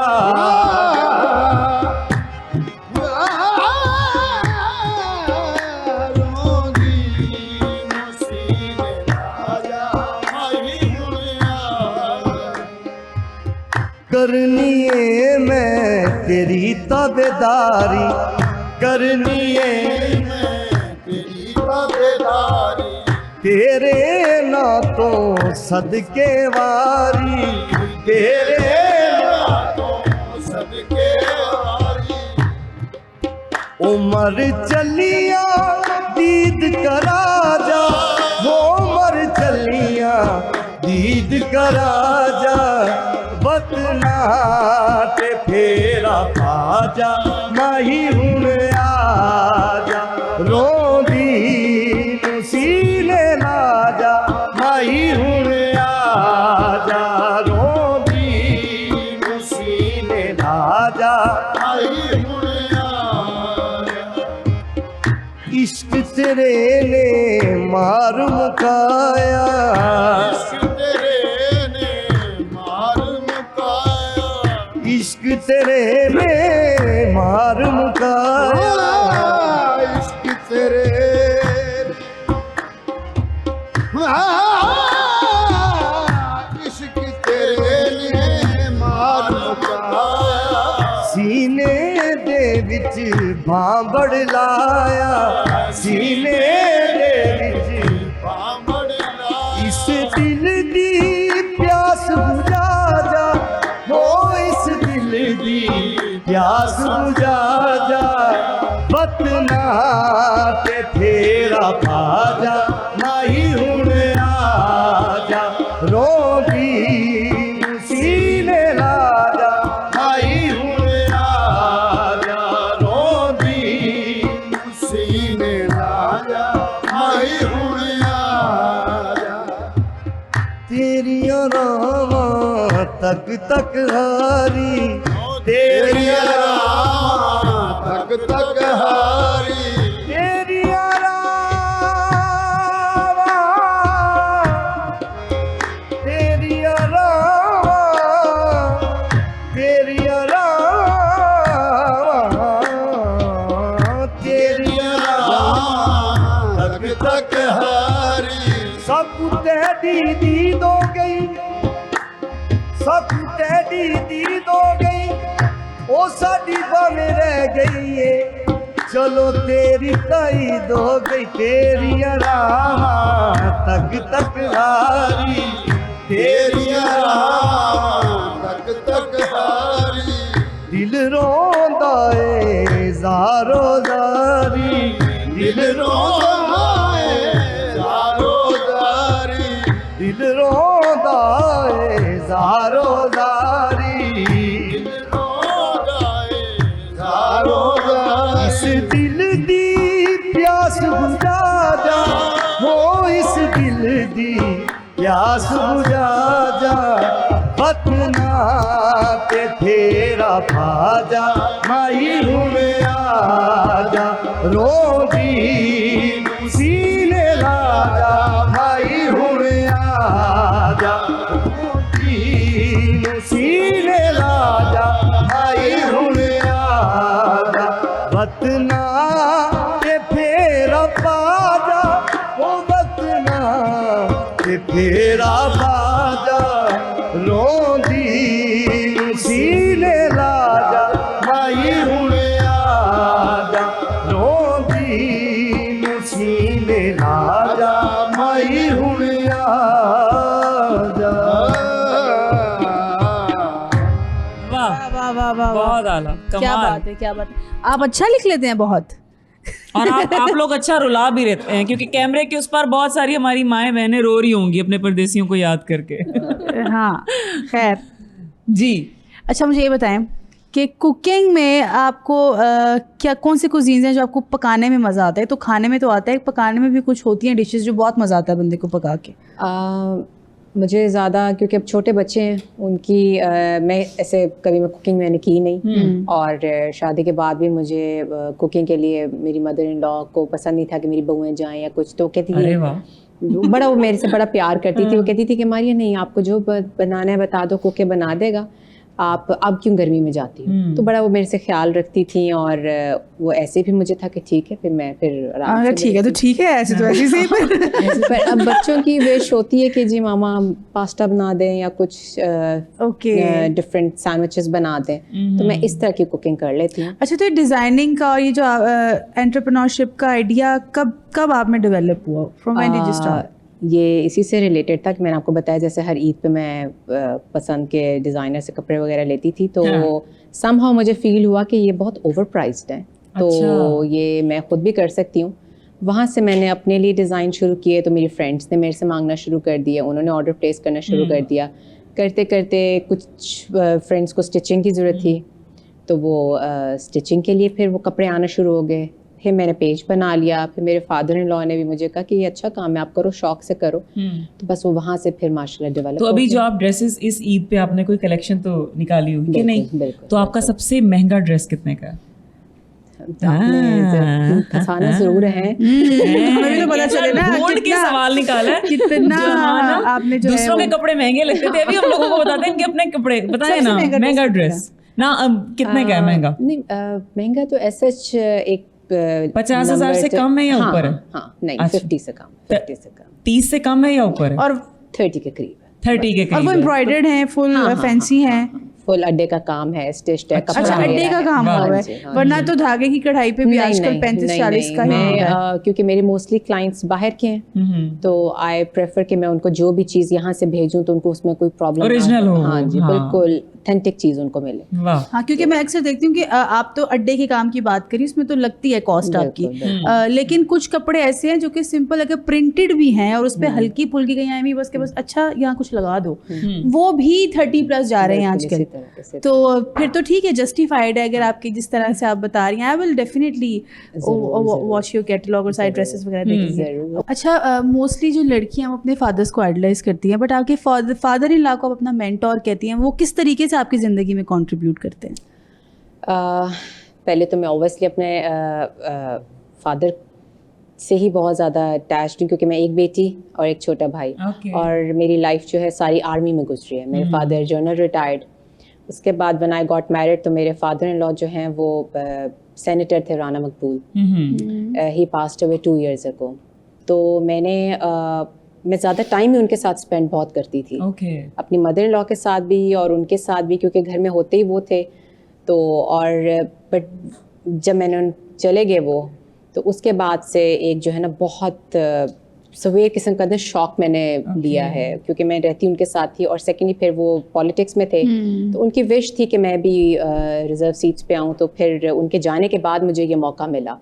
करनी है मैं तेरी ताबेदारी करनी है मैं तेरी ताबेदारी तेरे ना तो सदके वारी तेरे ना तो सदके वारी उमर चलिया दीद करा जा वो उमर चलिया दीद करा जा बतना ते फेरा पा जा माही हुण आ जा रोंदी नूं सीने ला जा माही हुण आ जा रोंदी नूं सीने ला जा माही हुण आ जा इश्क तेरे ने मार मुकाया इश्क तेरे ने मार मुकाया इश्क तेरे इश्क तेरे ने मार मुकाया सीने दे विच भांबड़ लाया सीने दे विच भांबड़ लाया इस दिल दी प्यास बुझा जा हो इस दिल दी प्यास बुझा जा बतना ते फेरा पा जा माही हुण आ जा रोंदी नूं सीने ला जा माही हुण आ जा रोंदी नूं सीने ला जा माही हुण आ जा तेरियां रावां तक तक हारी तेरियां रावां तक तक हारी तेरियां रावां तेरियां रावां तेरियां रावां तेरियां रावां तक तक हारी सब तेरी दीद हो गई सब तेरी दीद हो गई ओ साडी भावें रह गई है चलो तेरी ताईद हो गई तेरियां राहां तक तक हारी तेरियां राहां तक तक हारी दिल रोंदा है ज़ारो ज़ारी दिल रोंदा है ज़ारो ज़ारी दिल रोंदा है ज़ारो ज़ारी इस दिल दी प्यास बुझा जा हो इस दिल दी प्यास बुझा जा बतना ते फेरा पा जा माही हुण आ जा रोंदी नूं सीने ला जा माही हुण आ जा रोंदी नूं सीने ला जा माही हुण आ जा बतना ते फेरा पा जा ओ बतना ते फेरा पा जा रोंदी नूं सीने ला जा माही हुण आ जा रोंदी ताला, क्या कमाल। बात है, क्या बात है। आप अच्छा लिख लेते हैं बहुत। और आप लोग अच्छा रुला भी रहते हैं, क्योंकि कैमरे के उस पार बहुत सारी हमारी माएँ बहनें रो रही होंगी अपने परदेसियों को याद करके। हाँ, खैर जी। अच्छा, मुझे ये बताएं कि कुकिंग में आपको क्या कौन सी कुजीन्स हैं जो आपको पकाने में मज़ा आता है? तो खाने में तो आता है, पकाने में भी कुछ होती हैं डिशेस जो बहुत मज़ा आता है बंदे को पका के। मुझे ज़्यादा, क्योंकि अब छोटे बच्चे हैं उनकी, मैं ऐसे कभी मैं कुकिंग मैंने की नहीं, और शादी के बाद भी मुझे कुकिंग के लिए मेरी मदर इन लॉ को पसंद नहीं था कि मेरी बहुएं जाएं या कुछ, तो कहती अरे थी वाह। बड़ा, वो मेरे से बड़ा प्यार करती थी। वो कहती थी कि मारिया नहीं, आपको जो बनाना है बता दो, कुके बना देगा, आप अब क्यों गर्मी में जाती हो। तो बड़ा वो मेरे से ख्याल रखती थी, और वो ऐसे भी मुझे था कि ठीक है, फिर मैं फिर आराम से ठीक है, तो ठीक है, ऐसे तो ऐसे सही। पर अब बच्चों की विश होती है कि जी मामा पास्ता बना दें या कुछ डिफरेंट सैंडविचेस बना दें, तो मैं इस तरह की कुकिंग कर लेती हूँ। अच्छा, तो ये डिज़ाइनिंग का और ये जो एंटरप्रेन्योरशिप का आइडिया कब आप में डेवलप हुआ? From when did you start? ये इसी से रिलेटेड था कि मैंने आपको बताया, जैसे हर ईद पे मैं पसंद के डिज़ाइनर से कपड़े वगैरह लेती थी, तो समहाउ मुझे फील हुआ कि ये बहुत ओवर प्राइस्ड है, तो ये मैं खुद भी कर सकती हूँ। वहाँ से मैंने अपने लिए डिज़ाइन शुरू किए, तो मेरी फ्रेंड्स ने मेरे से मांगना शुरू कर दिया, उन्होंने ऑर्डर प्लेस करना शुरू कर दिया। करते करते कुछ फ्रेंड्स को स्टिचिंग की ज़रूरत थी, तो वो स्टिचिंग के लिए फिर वो कपड़े आना शुरू हो गए। फिर मैंने पेज बना लिया, फिर मेरे फादर इन लॉ ने भी मुझे कहा कि ये अच्छा काम है, आप करो, शौक से करो। तो बस वो वहाँ से फिर माशाल्लाह डेवलप। तो अभी जो आप ड्रेसेस इस ईद पे आपने कोई कलेक्शन तो निकाली होगी कि नहीं? बिल्कुल। तो आपका सबसे महंगा ड्रेस कितने का है? आपने फंसाना जरूर है। हमें भी तो पता चले ना ढूंढ के सवाल निकाला है। कितना जो हाँ ना, आपने जो दूसरों के कपड़े महंगे लगते थे, अभी हम लोगों को बताते हैं कि अपने कपड़े बताए ना। महंगा ड्रेस ना कितने का है महंगा? नहीं, महंगा तो ऐसा एक 50,000 से कम है या ऊपर है? हाँ, नहीं, 50 से कम, 50 से कम, 30 से कम है या ऊपर है? और 30 के करीब, 30 के और करीब वो एम्ब्रॉयडर्ड हैं, फुल फैंसी हैं। फुल अड्डे का काम है, स्टिच्ड है, अच्छा, अड्डे का काम हुआ है, वरना तो धागे की कढ़ाई पे भी आजकल 35-40 का है। क्योंकि मेरे मोस्टली क्लाइंट्स बाहर के हैं, तो आई प्रेफर कि मैं उनको जो भी चीज़ यहाँ से भेजूं तो उनको उसमें कोई प्रॉब्लम ओरिजिनल हो। हाँ जी, बिल्कुल ऑथेंटिक चीज़ उनको मिले। हाँ, क्योंकि मैं अक्सर देखती हूँ कि आप तो अड्डे के काम की बात करी, उसमें तो लगती है कॉस्ट आपकी, लेकिन कुछ कपड़े ऐसे हैं जो कि सिंपल अगर प्रिंटेड भी हैं और उस पर हल्की फुल्की कहीं आई बस के बस अच्छा यहाँ कुछ लगा दो, वो भी 30+ जा रहे हैं आजकल। तो फिर तो ठीक है, जस्टिफाइड है। अगर आपकी जिस तरह से आप बता रही हैं, I will definitely watch your catalogue और साइड ड्रेसेस वगैरह देखेंगे। अच्छा, मोस्टली जो लड़कियां हम अपने फादर्स को आइडलाइज करती हैं, बट आपके फादर इन लॉ को आप अपना मेंटोर कहती हैं, वो किस तरीके से आपकी ज़िंदगी में कंट्रीब्यूट करते हैं? पहले तो मैं ऑब्वियसली अपने फादर से ही बहुत ज़्यादा अटैच्ड हूँ, क्योंकि मैं एक बेटी और एक छोटा भाई, और मेरी लाइफ जो है सारी आर्मी में गुजरी है। मेरे फादर जनरल रिटायर्ड, उसके बाद व्हेन आई गॉट मैरिड तो मेरे फादर इन लॉ जो हैं वो सेनेटर थे, राना मकबूल। ही पास्ड अवे 2 years ago। तो मैं ज़्यादा टाइम ही उनके साथ स्पेंड बहुत करती थी, अपनी मदर इन लॉ के साथ भी और उनके साथ भी, क्योंकि घर में होते ही वो थे। तो और बट जब मैंने चले गए वो, तो उसके बाद से एक जो है ना बहुत सवेर किस्म का शौक मैंने लिया है, क्योंकि मैं रहती उनके साथ थी, और सेकेंडली फिर वो पॉलिटिक्स में थे, तो उनकी विश थी कि मैं भी रिजर्व सीट्स पे आऊँ, तो फिर उनके जाने के बाद मुझे ये मौका मिला।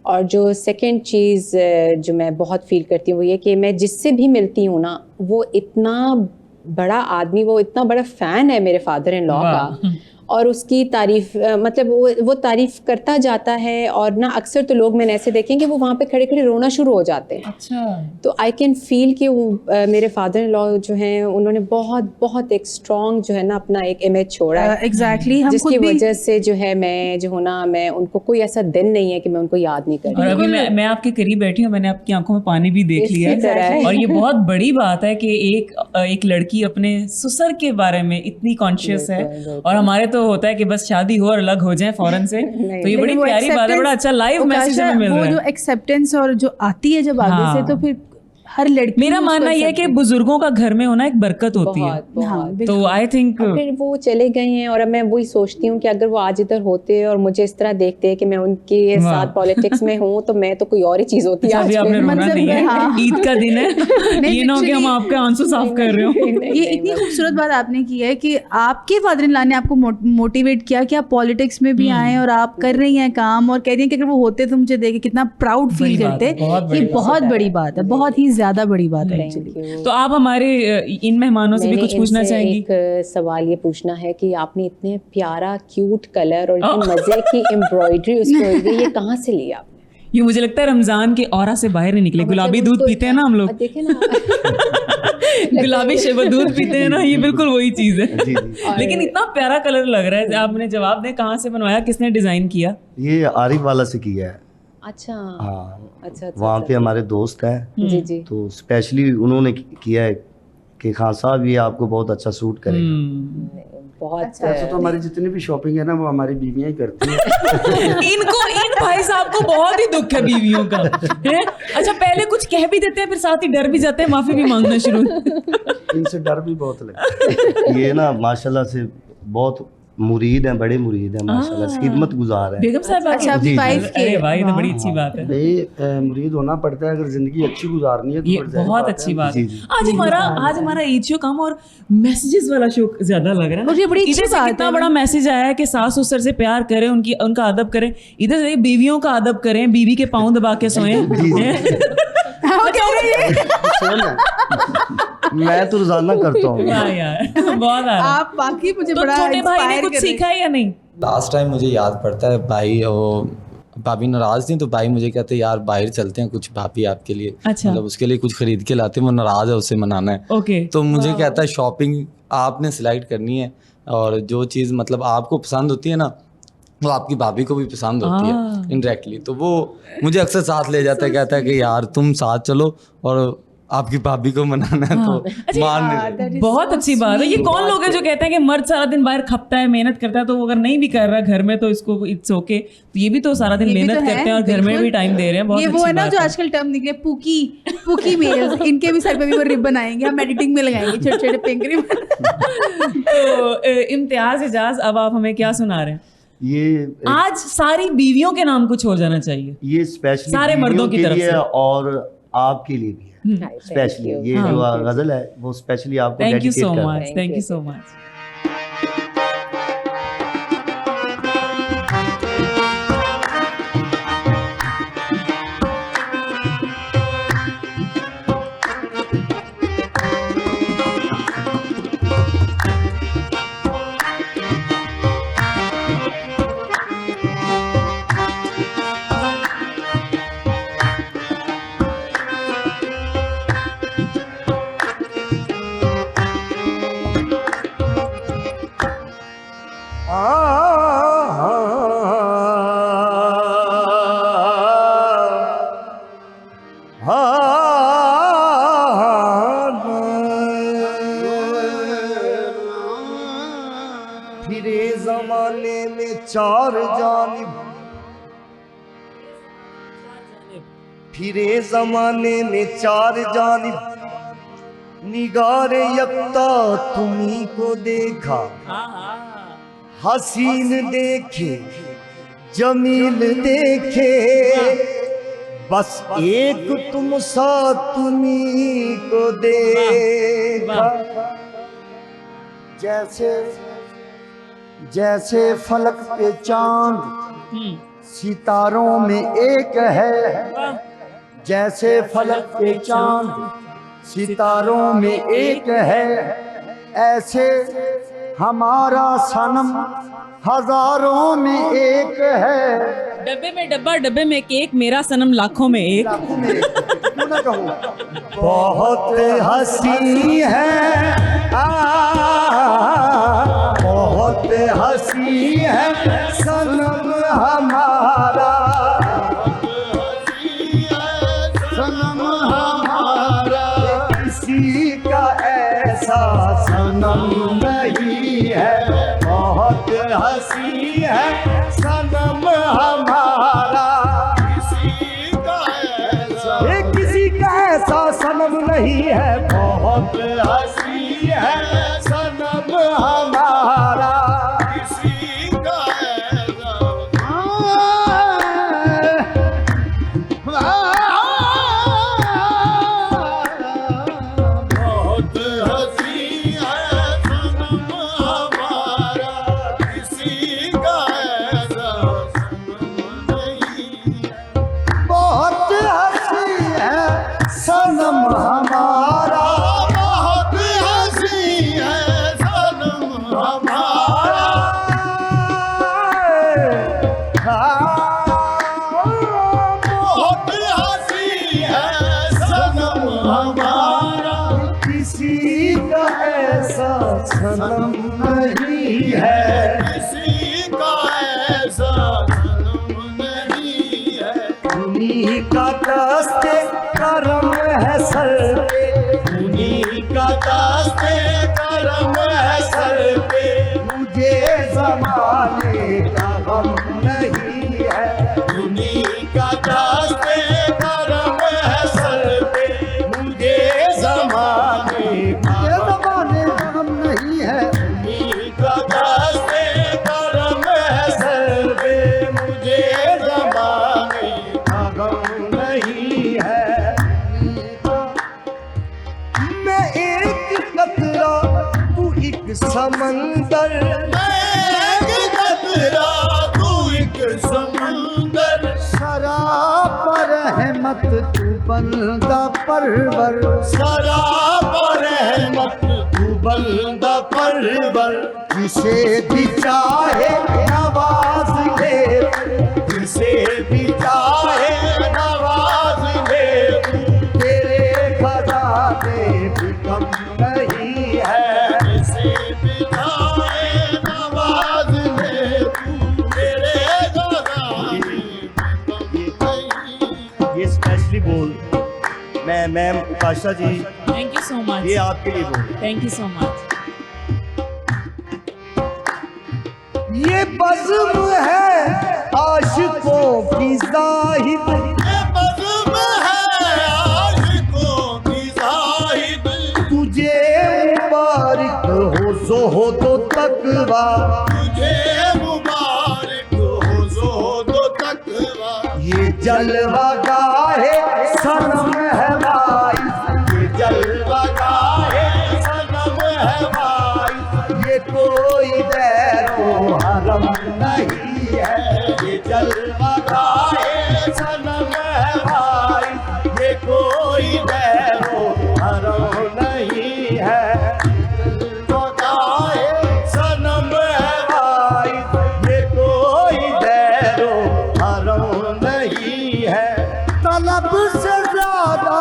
और जो सेकंड चीज़ जो मैं बहुत फील करती हूँ वो ये कि मैं जिससे भी मिलती हूँ ना, वो इतना बड़ा आदमी, वो इतना बड़ा फ़ैन है मेरे फादर इन लॉ का, और उसकी तारीफ मतलब वो तारीफ करता जाता है, और ना अक्सर तो लोग मैंने ऐसे देखे कि वो वहाँ पे खड़े खड़े रोना शुरू हो जाते हैं। अच्छा। तो आई कैन फील कि मेरे फादर इन लॉ जो हैं उन्होंने बहुत बहुत एक स्ट्रॉन्ग जो है ना अपना एक इमेज छोड़ा है। एग्जैक्टली, जिसकी वजह से जो है मैं जो हूँ ना, मैं उनको कोई ऐसा दिन नहीं है कि मैं उनको याद नहीं कर रही। और अभी मैं आपके करीब बैठी हूँ, मैंने आपकी आंखों में पानी भी देख लिया है, और ये बहुत बड़ी बात है कि एक लड़की अपने ससुर के बारे में इतनी कॉन्शियस है, और हमारे तो होता है कि बस शादी हो और अलग हो जाए फौरन से। तो ये बड़ी प्यारी बात है, बड़ा अच्छा लाइव मैसेज हमें मिल रहा है। वो जो एक्सेप्टेंस और जो आती है जब आगे से, तो फिर हर लड़की मेरा उसको मानना यह है कि बुजुर्गों का घर में होना एक बरकत होती है। बहुत हाँ, बहुत तो आई थिंक और फिर वो चले गए हैं और अब मैं वही सोचती हूँ कि अगर वो आज इधर होते और मुझे इस तरह देखते हैं कि मैं उनके साथ पॉलिटिक्स में हूँ तो मैं तो कोई और ही चीज होती है। अभी आज आपने फिर। रोना नहीं है, हाँ। ईद का दिन है, ये ना हो कि हम literally- आपके आंसू साफ कर रहे हो। ये इतनी खूबसूरत बात आपने की है कि आपके फादर इन लॉ ने आपको मोटिवेट किया कि आप पॉलिटिक्स में भी आए और आप कर रही हैं काम और कह रही हैं कि अगर वो होते तो मुझे देख के कितना प्राउड फील बड़ी बात करते। है, बहुत ये बड़ी बहुत बड़ी बात है, बहुत ही ज्यादा बड़ी बात है Thank एक्चुअली। you. तो आप हमारे इन मेहमानों से भी मैंने कुछ पूछना इनसे चाहेंगी? एक सवाल ये पूछना है कि आपने इतने प्यारा क्यूट कलर और इतनी मजे की एम्ब्रॉयडरी उसको ये कहाँ से ली आपने? ये मुझे लगता है रमजान के औरा से बाहर नहीं निकले। गुलाबी मतलब दूध उसको- पीते हैं ना हम लोग, देखे ना गुलाबी शरबत दूध पीते हैं ना, ये बिल्कुल वही चीज है। जी जी। लेकिन इतना प्यारा कलर लग रहा है। आपने जवाब दें, कहाँ से बनवाया, किसने डिजाइन किया? ये आरिफ वाला से किया है। अच्छा हाँ, अच्छा वहाँ पे हमारे दोस्त है, जी जी तो स्पेशली उन्होंने किया है कि खान साहब ये आपको बहुत अच्छा सूट करेगा। बहुत ऐसे तो हमारी जितनी भी शॉपिंग है ना वो हमारी बीवियां ही करती हैं। इन भाई साहब को बहुत ही दुख है बीवियों का, है? अच्छा, पहले कुछ कह भी देते हैं, फिर साथ ही डर भी जाते हैं, माफी भी मांगना शुरू। इनसे डर भी बहुत लगता है। ये ना माशाल्लाह से बहुत मुरीद हैं, बड़े मुरीद हैं माशाल्लाह से, खिदमत गुजार हैं। बेगम साहब अच्छा, अपनी वाइफ के अरे भाई, ये तो बड़ी अच्छी बात है। ये मुरीद होना पड़ता है अगर जिंदगी अच्छी गुजारनी है तो ये फिर जाहिर बहुत बात अच्छी है। बात है। जी, जी। आज हमारा ईद शो कम और मैसेजेस वाला शो ज्यादा लग रहा है ना। और ये बड़ी अच्छी इधर से बात कितना है। बड़ा मैसेज आया है कि सास ससुर से प्यार करें, उनका अदब करें। इधर से बीवियों का अदब करें, बीवी के पाँव दबा के सोएं। मैं तो रोजाना करता हूँ। वाह यार, बहुत आ रहा है। आप वाकई मुझे तो बड़ा छोटे भाई ने inspire कुछ कर रहे हैं। सीखा है या नहीं? लास्ट टाइम मुझे याद पड़ता है भाई और भाभी नाराज थी तो भाई मुझे कहते यार बाहर चलते हैं कुछ भाभी आपके लिए, अच्छा। मतलब उसके लिए कुछ खरीद के लाते हैं, वो नाराज है उससे मनाना है। ओके, तो मुझे कहता है शॉपिंग आपने सिलेक्ट करनी है और जो चीज़ मतलब आपको पसंद होती है ना वो आपकी भाभी को भी पसंद होती है इनडायरेक्टली, तो वो मुझे अक्सर साथ ले जाता है, कहता है कि यार तुम साथ चलो और आपकी भाभी को मनाना है तो मान नहीं। बहुत अच्छी बात है। ये कौन लोग हैं जो कहते हैं कि मर्द सारा दिन बाहर खपता है, मेहनत करता है, तो वो अगर नहीं भी कर रहा घर में तो इसको इट्स ओके, तो ये भी तो सारा दिन ये भी मेहनत तो है, करते हैं और घर में बिल्कुल। भी टाइम दे रहे हैं। बहुत ये वो अच्छी है ना बात जो है। आजकल टर्म निकले, पुकी मेल्स, इनके भी सर पे भी वो रिबन आएंगे, हम एडिटिंग में लगाएंगे छोटे छोटे पिंक रिबन। तो इम्तियाज इजाज, अब आप हमें क्या सुना रहे हैं? ये आज सारी बीवियों के नाम कुछ हो जाना चाहिए। ये स्पेशली सारे मर्दों की के तरफ लिए से। और आपके लिए भी है स्पेशली। ये जो गजल है वो स्पेशली आपको थैंक यू डेडिकेट सो कर रहा है। Much, thank you so much. फिरे जमाने में चार जानिब, फिरे जमाने में चार जानिब, निगारे यक्ता तुम्ही को देखा, हसीन देखे जमील देखे, बस एक तुम सा तुम्ही को देखा। जैसे जैसे फलक पे चांद सितारों में एक है, जैसे फलक पे चांद सितारों में एक है, ऐसे हमारा सनम हजारों में एक है। डब्बे में डब्बा, डब्बे में केक, मेरा सनम लाखों में एक। लाखों में एक, क्यों ना कहूँ। बहुत हंसी है बहुत हंसी है सनम हमारा, सनम हमारा किसी का ऐसा सनम नहीं है। बहुत हंसी है सनम हमारा, किसी का ऐसा किसी का ऐसा सनम बहुत हंसी है सनम हमारा, किसी का ऐसा सनम नहीं है, किसी का ऐसा सनम नहीं है। उन्हीं का दस्ते करम है सर पे, उन्हीं का दस्ते करम है सर पे, मुझे जमाने का गम नहीं है, उन्हीं का दस्ते करम है सर पे, मुझे जमाने का ये जमाने का गम नहीं है, उन्हीं का दस्ते करम है सर पे, मुझे जमाने का गम नहीं है। मैं एक कतरा तू एक समंदर, एक कतरा तू एक समंदर, शराब पर रहमत तू बंदा परवर, शराब रहमत तू बंदा परवर, जिसे भी चाहे नवाज ले, जिसे भी चाहे नवाज ले तू, तेरे खजाने भी कम नहीं है, जिसे भी चाहे नवाज ले तू, तेरे खजाने में कम नहीं। ये स्पेशली बोल मैं ma'am Upasha ji, thank you so much, ये आपके लिए बोल। Thank you so much. ये बज़्म है आशिकों की ज़ाहिद, ये बज़्म है आशिकों की ज़ाहिद, तुझे मुबारक हो ज़ुहद तक़वा, तुझे मुबारक हो ज़ुहद तक़वा, ये जलवा गाहे सनम है भाई, ये जलवा गाहे सनम है भाई, ये कोई दैरो हरम नहीं है, ये जलवा गाहे सनम है भाई, ये कोई दैरो हरम नहीं है, जलवा गाहे सनम है भाई, ये कोई दैरो हरम नहीं है। तलब से ज़्यादा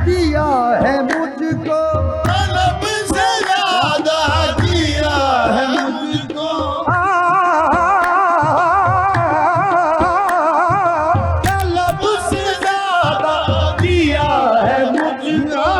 दिया है मुझको, तलब से ज़्यादा दिया है मुझको, तलब से ज़्यादा दिया है मुझको,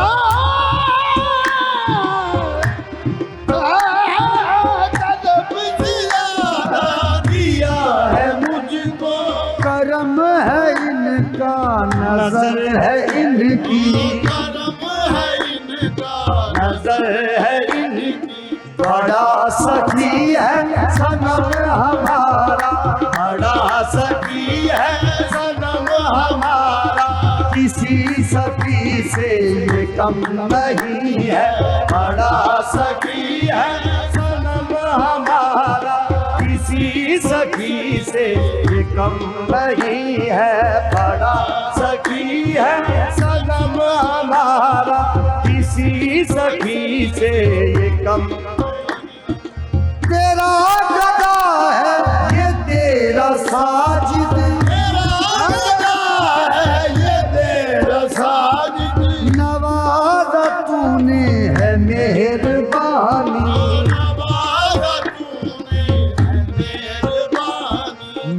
तलब से ज़्यादा दिया है मुझको, करम है इनका नजर है इनकी, करम है इनका नजर है इनकी, बड़ा सखी है सनम हमारा, बड़ा सखी है सनम हमारा, किसी सखी से ये कम नहीं है, बड़ा सखी है सनम हमारा, किसी सखी से ये कम नहीं है, बड़ा सखी है सनम हमारा, किसी सखी से ये कम। तेरा गदा है ये तेरा साजिद, तेरा गदा है ये तेरा साजिद, नवाजा तूने है मेहरबानी, नवाजा तूने है मेहरबानी,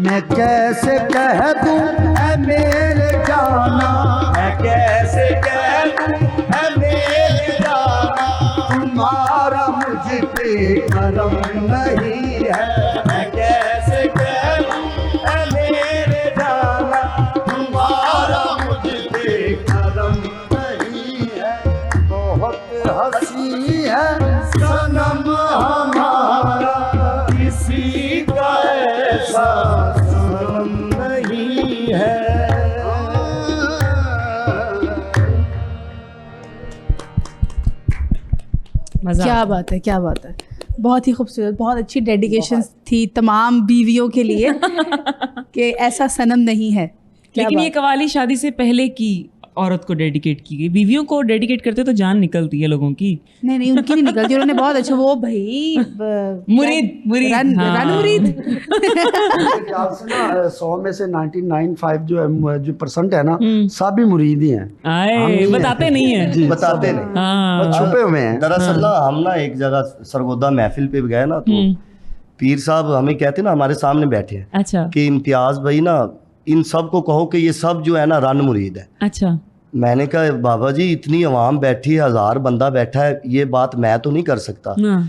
मैं कैसे कह दूं ऐ मेरे जाना, मैं कैसे कह दूं है मेरे जाना, तुम्हारा मुझ पे करम नहीं है, मैं कैसे कह दूं है मेरे जाना, तुम्हारा मुझ पे करम नहीं है। बहुत हंसी है सनम हमारा किसी का ऐसा सनम नहीं है। मजा क्या बात है, क्या बात है, बहुत ही खूबसूरत, बहुत अच्छी डेडिकेशन थी तमाम बीवियों के लिए कि ऐसा सनम नहीं है। क्या लेकिन ये बात। कवाली शादी से पहले की औरत को डेडिकेट की गई? बीवियों को डेडिकेट करते तो जान निकलती है लोगों की। नहीं नहीं, उनकी नहीं निकलती, उन्होंने बहुत अच्छा वो भाई मुरीद रन मुरीद। ख्याल से ना 100 में से 99.5 जो परसेंट है ना, सभी मुरीद ही हैं। आए बताते नहीं है। बताते नहीं, हाँ वो छुपे हुए हैं। दरअसल ना हम ना एक जगह सरगोदा महफिल पे गए ना, तो पीर साहब हमें कहते ना, हमारे सामने बैठे हैं अच्छा कि इम्तियाज भाई ना इन सब को कहो कि ये सब जो है ना रन मुरीद है। अच्छा मैंने कहा बाबा जी इतनी आवाम बैठी है, 1000 बंदा बैठा है, ये बात मैं तो नहीं कर सकता। हाँ,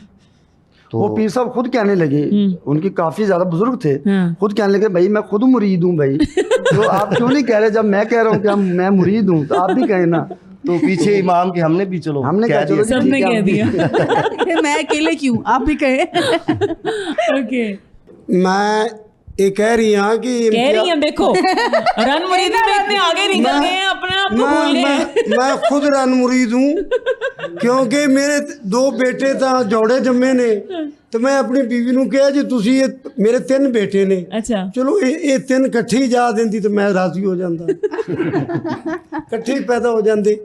तो वो पीर साहब खुद कहने लगे, उनकी काफी ज्यादा बुजुर्ग थे, हाँ। खुद कहने लगे भाई मैं खुद मुरीद हूँ भाई, तो आप क्यों नहीं कह रहे? जब मैं कह रहा हूँ कि मैं मुरीद हूँ तो आप भी कहें ना। तो पीछे इमाम के हमने भी चलो हमने कह कहा चलो दिया। सबने कह दिया। मैं अकेले क्यों, आप भी कहे। ओके मैं ये कह रही हूँ कि कह रही हैं, देखो रन मुरीदी में इतने आगे निकल गए हैं, अपने आप को भूल गए। मैं खुद रन मुरीद हूँ, क्योंकि मेरे 2 बेटे ਤਾਂ ਜੋੜੇ ਜੰਮੇ ਨੇ, ਤੇ ਮੈਂ ਆਪਣੀ ਬੀਵੀ ਨੂੰ ਕਿਹਾ ਜੀ ਤੁਸੀਂ ਇਹ ਮੇਰੇ 3 ਬੇਟੇ ਨੇ, अच्छा ਚਲੋ ਇਹ 3 ਇਕੱਠੇ ਹੀ ਜਾ ਦਿੰਦੀ ਤੇ ਮੈਂ ਰਾਜ਼ੀ ਹੋ ਜਾਂਦਾ, ਇਕੱਠੇ ਹੀ ਪੈਦਾ ਹੋ ਜਾਂਦੇ।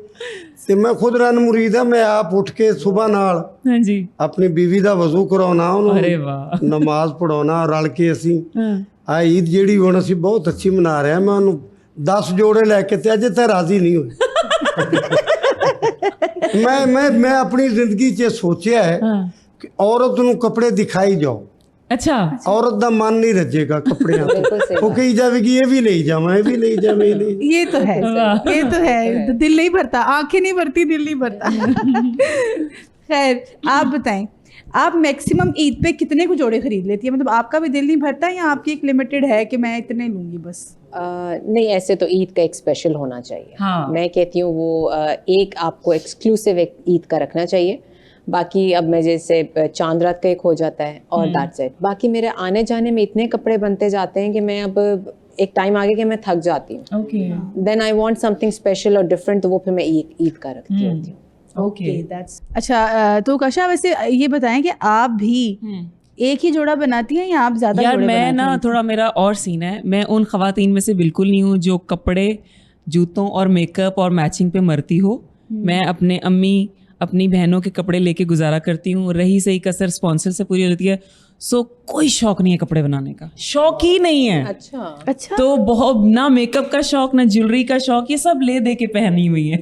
ਤੇ ਮੈਂ ਖੁਦ ਰਨ ਮੁਰੀਦ ਹਾਂ, ਮੈਂ ਆਪ ਉੱਠ ਕੇ ਸਵੇਰ ਨਾਲ हाँ जी ਆਪਣੀ ਬੀਵੀ ਦਾ ਵਜ਼ੂ ਕਰਾਉਣਾ, अरे ਉਹਨੂੰ वाह ਨਮਾਜ਼ ਪੜਾਉਣਾ, ਰਲ ਕੇ ਅਸੀਂ हाँ, ਆ ਈਦ ਜਿਹੜੀ ਹੁਣ ਅਸੀਂ ਬਹੁਤ ਅੱਛੀ ਮਨਾ ਰਹੇ ਹਾਂ। ਮੈਂ ਉਹਨੂੰ 10 ਜੋੜੇ ਲੈ ਕੇ ਤੇ ਅਜੇ ਤੱਕ ਰਾਜ਼ੀ ਨਹੀਂ ਹੋਈ। ਮੈਂ ਆਪਣੀ ਜ਼ਿੰਦਗੀ 'ਚ ਸੋਚਿਆ ਹੈ हाँ, ਕਿ ਔਰਤ ਨੂੰ ਕੱਪੜੇ ਦਿਖਾਈ ਜਾਓ, अच्छा ਔਰਤ ਦਾ ਮਨ ਨਹੀਂ ਰੱਜੇਗਾ ਕੱਪੜਿਆਂ बिल्कुल ਤੋਂ। सही ਉਹ ਕਹੀ ਜਾਵੇਗੀ ਇਹ ਵੀ ਲਈ ਜਾਵਾਂ, ਇਹ ਵੀ ਲਈ ਜਾਵਾਂ, ਇਹ ਲਈ। ये तो है, ये तो है, दिल नहीं भरता, आंखें नहीं भरती, दिल नहीं भरता। खैर आप बताएं, आप मैक्सिमम ईद पे कितने को जोड़े खरीद लेती है? मतलब आपका भी दिल नहीं भरता या आपकी एक लिमिटेड है कि मैं इतने लूंगी बस? नहीं, ऐसे तो ईद का एक स्पेशल होना चाहिए। हाँ। मैं कहती हूँ वो एक आपको एक्सक्लूसिव एक ईद का रखना चाहिए। बाकी अब मैं जैसे चांद रात का एक हो जाता है और दैट्स इट। बाकी मेरे आने जाने में इतने कपड़े बनते जाते हैं कि मैं अब एक टाइम आगे कि मैं थक जाती हूँ। Okay then I want something special और डिफरेंट, तो वो फिर मैं ईद का रखती होती हूँ। ओके दैट्स अच्छा। तो कशा वैसे ये बताएं कि आप भी एक ही जोड़ा बनाती हैं या आप ज्यादा यार जोड़े मैं बनाती ना हैं? थोड़ा मेरा और सीन है, मैं उन खवातीन में से बिल्कुल नहीं हूँ जो कपड़े जूतों और मेकअप और मैचिंग पे मरती हो। मैं अपने अम्मी अपनी बहनों के कपड़े लेके गुजारा करती हूँ, रही सही कसर स्पॉन्सर से पूरी होती है। सो कोई शौक नहीं है कपड़े बनाने का, शौक ही नहीं है। अच्छा तो बहुत ना मेकअप का शौक ना ज्वेलरी का शौक, ये सब ले दे के पहनी हुई है।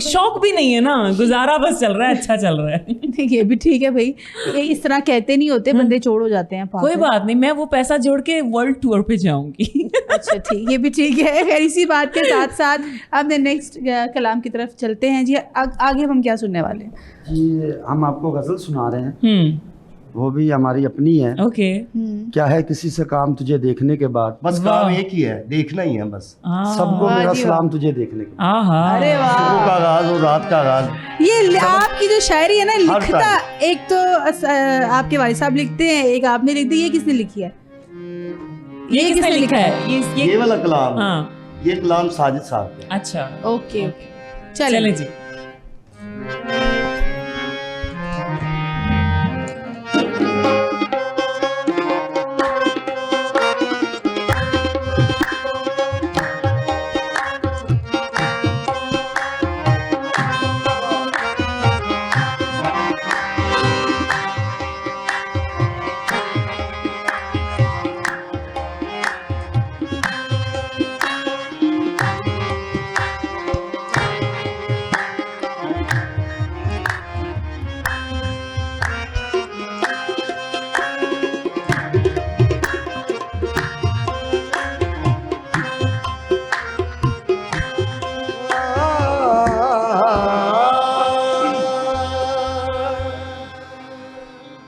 शौक भी नहीं है ना, गुजारा बस चल रहा है, अच्छा चल रहा है। ये भी ठीक है भाई, ये इस तरह कहते नहीं होते, बंदे चोड़ हो जाते हैं। कोई बात नहीं, मैं वो पैसा जोड़ के वर्ल्ड टूर पे जाऊंगी। अच्छा ठीक, ये भी ठीक है। खैर इसी बात के साथ साथ अब नेक्स्ट कलाम की तरफ चलते हैं जी। आगे हम क्या सुनने वाले हैं? जी हम आपको गजल सुना रहे हैं, वो भी हमारी अपनी है। ओके क्या है किसी से काम तुझे देखने के बाद, बस काम एक ही है, देखना ही है बस। सबको मेरा सलाम तुझे देखने के बाद। आहा अरे वाह, सुबह का आगाज और रात का आगाज। ये आपकी जो शायरी है ना, हर लिखता एक तो आपके वालिद साहब लिखते हैं, एक आपने लिख दी, ये किसने लिखी है? ये किसने लिखा है? ये वाला कलाम, हाँ ये कलाम साजिद साहब का। अच्छा ओके ओके, चले जी।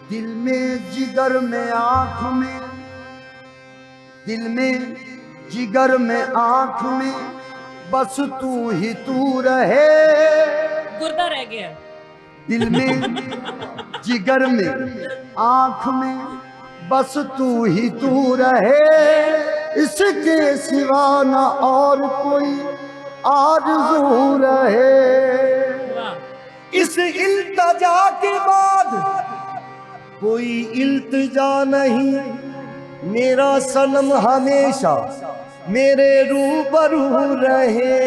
दिल में जिगर में आँख में, दिल में जिगर में आँख में, बस तू ही तू रहे। गुर्दा रह गया। दिल में जिगर में आँख में, बस तू ही तू रहे। इसके सिवा न और कोई आरज़ू रहे। इस इल्तिजा के बाद कोई इल्तिजा नहीं, मेरा सनम हमेशा मेरे रूबरू रहे।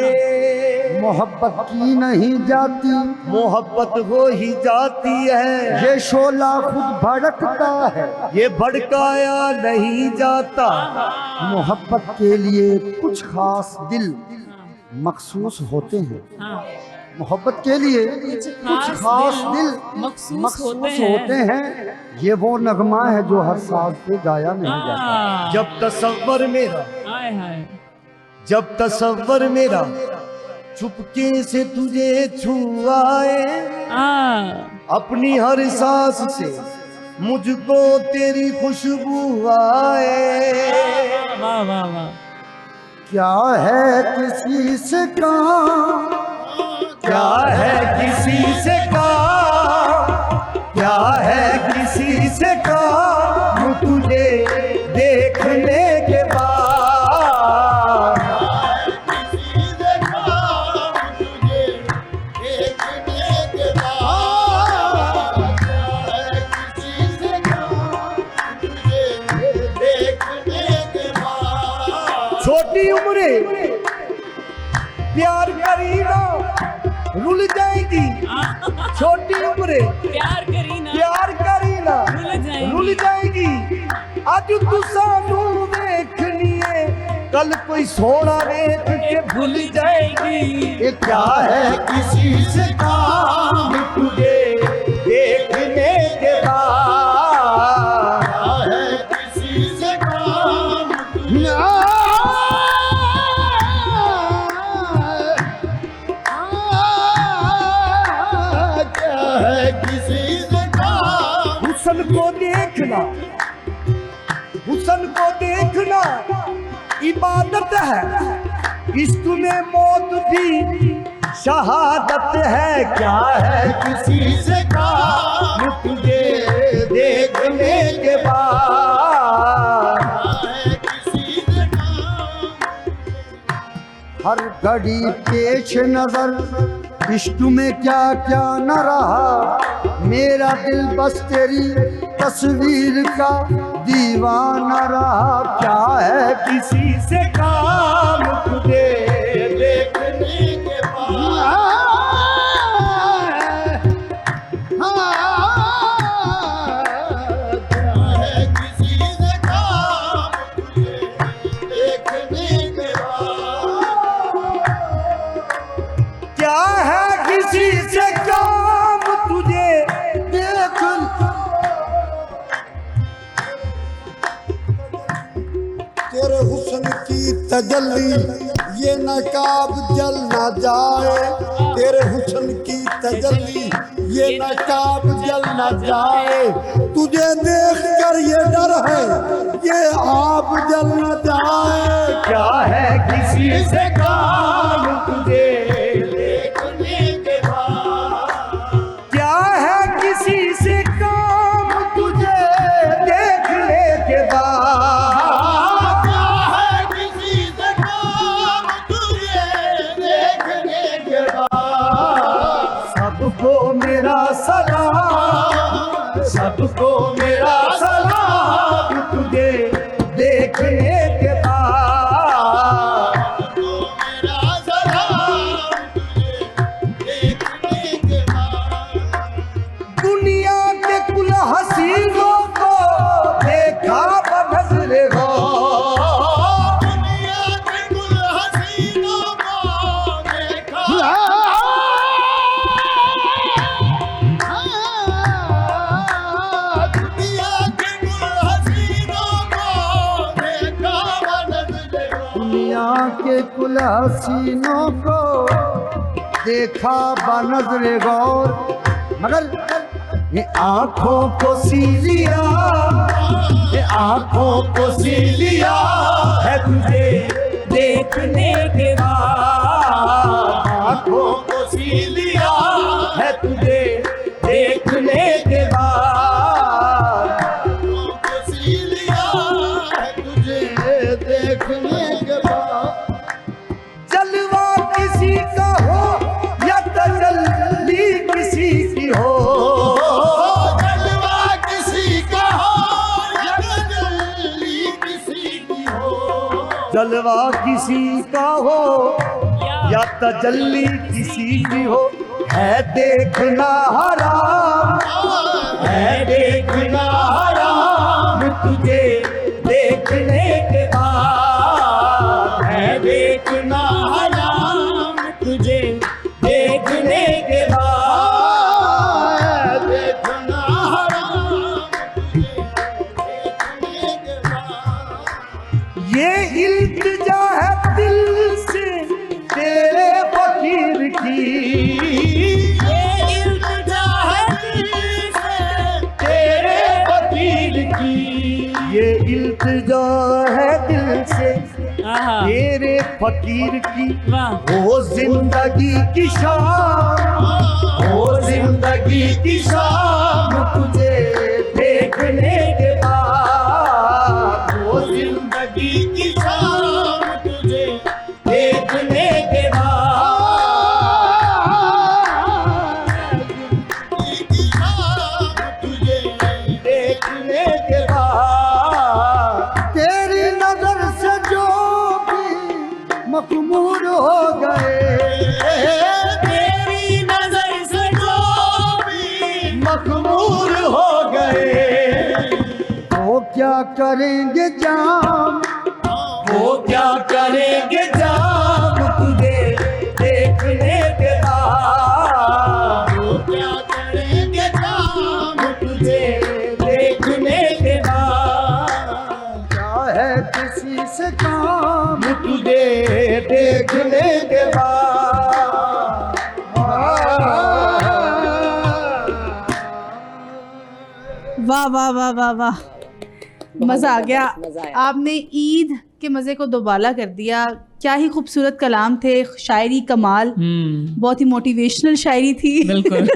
मोहब्बत की नहीं जाती, मोहब्बत हो ही जाती है, ये शोला खुद भड़कता है, ये भड़काया नहीं जाता। मोहब्बत के लिए कुछ खास दिल मखसूस होते हैं, मोहब्बत के लिए कुछ खास दिल मखसूस होते हैं। ये वो नगमा है जो हर साज पे गाया नहीं जाता। जब तसव्वुर मेरा, हाय हाय, जब तसव्वुर मेरा चुपके से तुझे छुआए, अपनी हर सांस से मुझको तेरी खुशबू आए। वाह वाह वाह, क्या है किसी से काम, क्या है किसी से काम, क्या है किसी से काम, तुझे देखने के बाद। छोटी उम्र प्यार करी ना रुल जाएगी, छोटी उम्र प्यार करी ना, प्यार करी ना रुल जाएगी। आज तू सानू देखनी है, कल कोई सोना देख के भूल जाएगी। ये क्या है किसी से काम, तुझे देखने के बाद। क्या है किसी से काम, क्या है किसी से काम। हुस्न को देखना, हुस्न को देखना इबादत है, इश्क में मौत भी शहादत है। क्या है किसी से काम, तुझे देखने के बाद। किसी से काम, हर घड़ी पेश नजर इश्क में क्या क्या न रहा, मेरा दिल बस तेरी तस्वीर का दीवाना रहा। क्या है किसी से काम, तुझे देखने के बाद। क्या है किसी से काम, तुझे देखने के बाद। क्या है किसी से काम, तुझे देख। तेरे हुस्न की तजल्ली ये नकाब जल ना जाए, तेरे हुस्न की तजल्ली ये नकाब जल ना जाए। तुझे देख कर ये डर है ये आप जल ना जाए। क्या है किसी से काम, तुझे देखने के बाद। क्या है किसी से काम, तुझे देखने के बाद। क्या है किसी से काम, तुझे देखने के बाद। सबको मेरा सलाम, सबको मेरा सलाम, तुझे देखने के बाद। मेरा सलाम, तुझे देखने के बाद। दुनिया के कुल हसीनों को देखा बनज़रे हो, दुनिया के कुल हसीनों को देखा। दुनिया के कुल हसीनों को देखा बनज़रे हो। दुनिया के कुल हसीनों को देखा बनज़रे गौर, मगर ये आँखों को सी लिया, ये आँखों को सी लिया है तुझे देखने के बाद। आँखों को सी लिया है तुझे देखने के बाद। आँखों को सी लिया है तुझे देखने के बाद। जलवा किसी का हो या तजल्ली किसी की हो, जलवा किसी का हो या तजल्ली किसी की हो। जलवा किसी का हो या तजल्ली किसी की हो, है देखना हराम, है देखना हराम तुझे देखने के बाद, है देखना हराम तुझे देखने के बाद, देखना हराम देखने के बाद। ये इल्तिजा है दिल से तेरे फकीर की, ये इल्तिजा है दिल से तेरे फकीर की, ये इल्तिजा है दिल से तेरे फकीर की। हो जिंदगी की शाम, हो जिंदगी की शाम तुझे देखने के बाद, हो जिंदगी की शाम तुझे देखने के बाद, जिंदगी की शाम तुझे देखने के बाद। तेरी नजर से जो भी मखमूर हो गए, तेरी नजर से जो भी मखमूर हो गए, वो क्या करेंगे जाम, वो क्या करेंगे जाम तुझे देखने के बाद, वो क्या करेंगे जाम तुझे देखने के बाद। क्या है किसी से काम तुझे देखने के बाद। वाह वाह वाह वाह वाह, मज़ा आ गया। मज़ा आया। आपने ईद के मज़े को दोबाला कर दिया। क्या ही खूबसूरत कलाम थे, शायरी कमाल, बहुत ही मोटिवेशनल शायरी थी। बिल्कुल।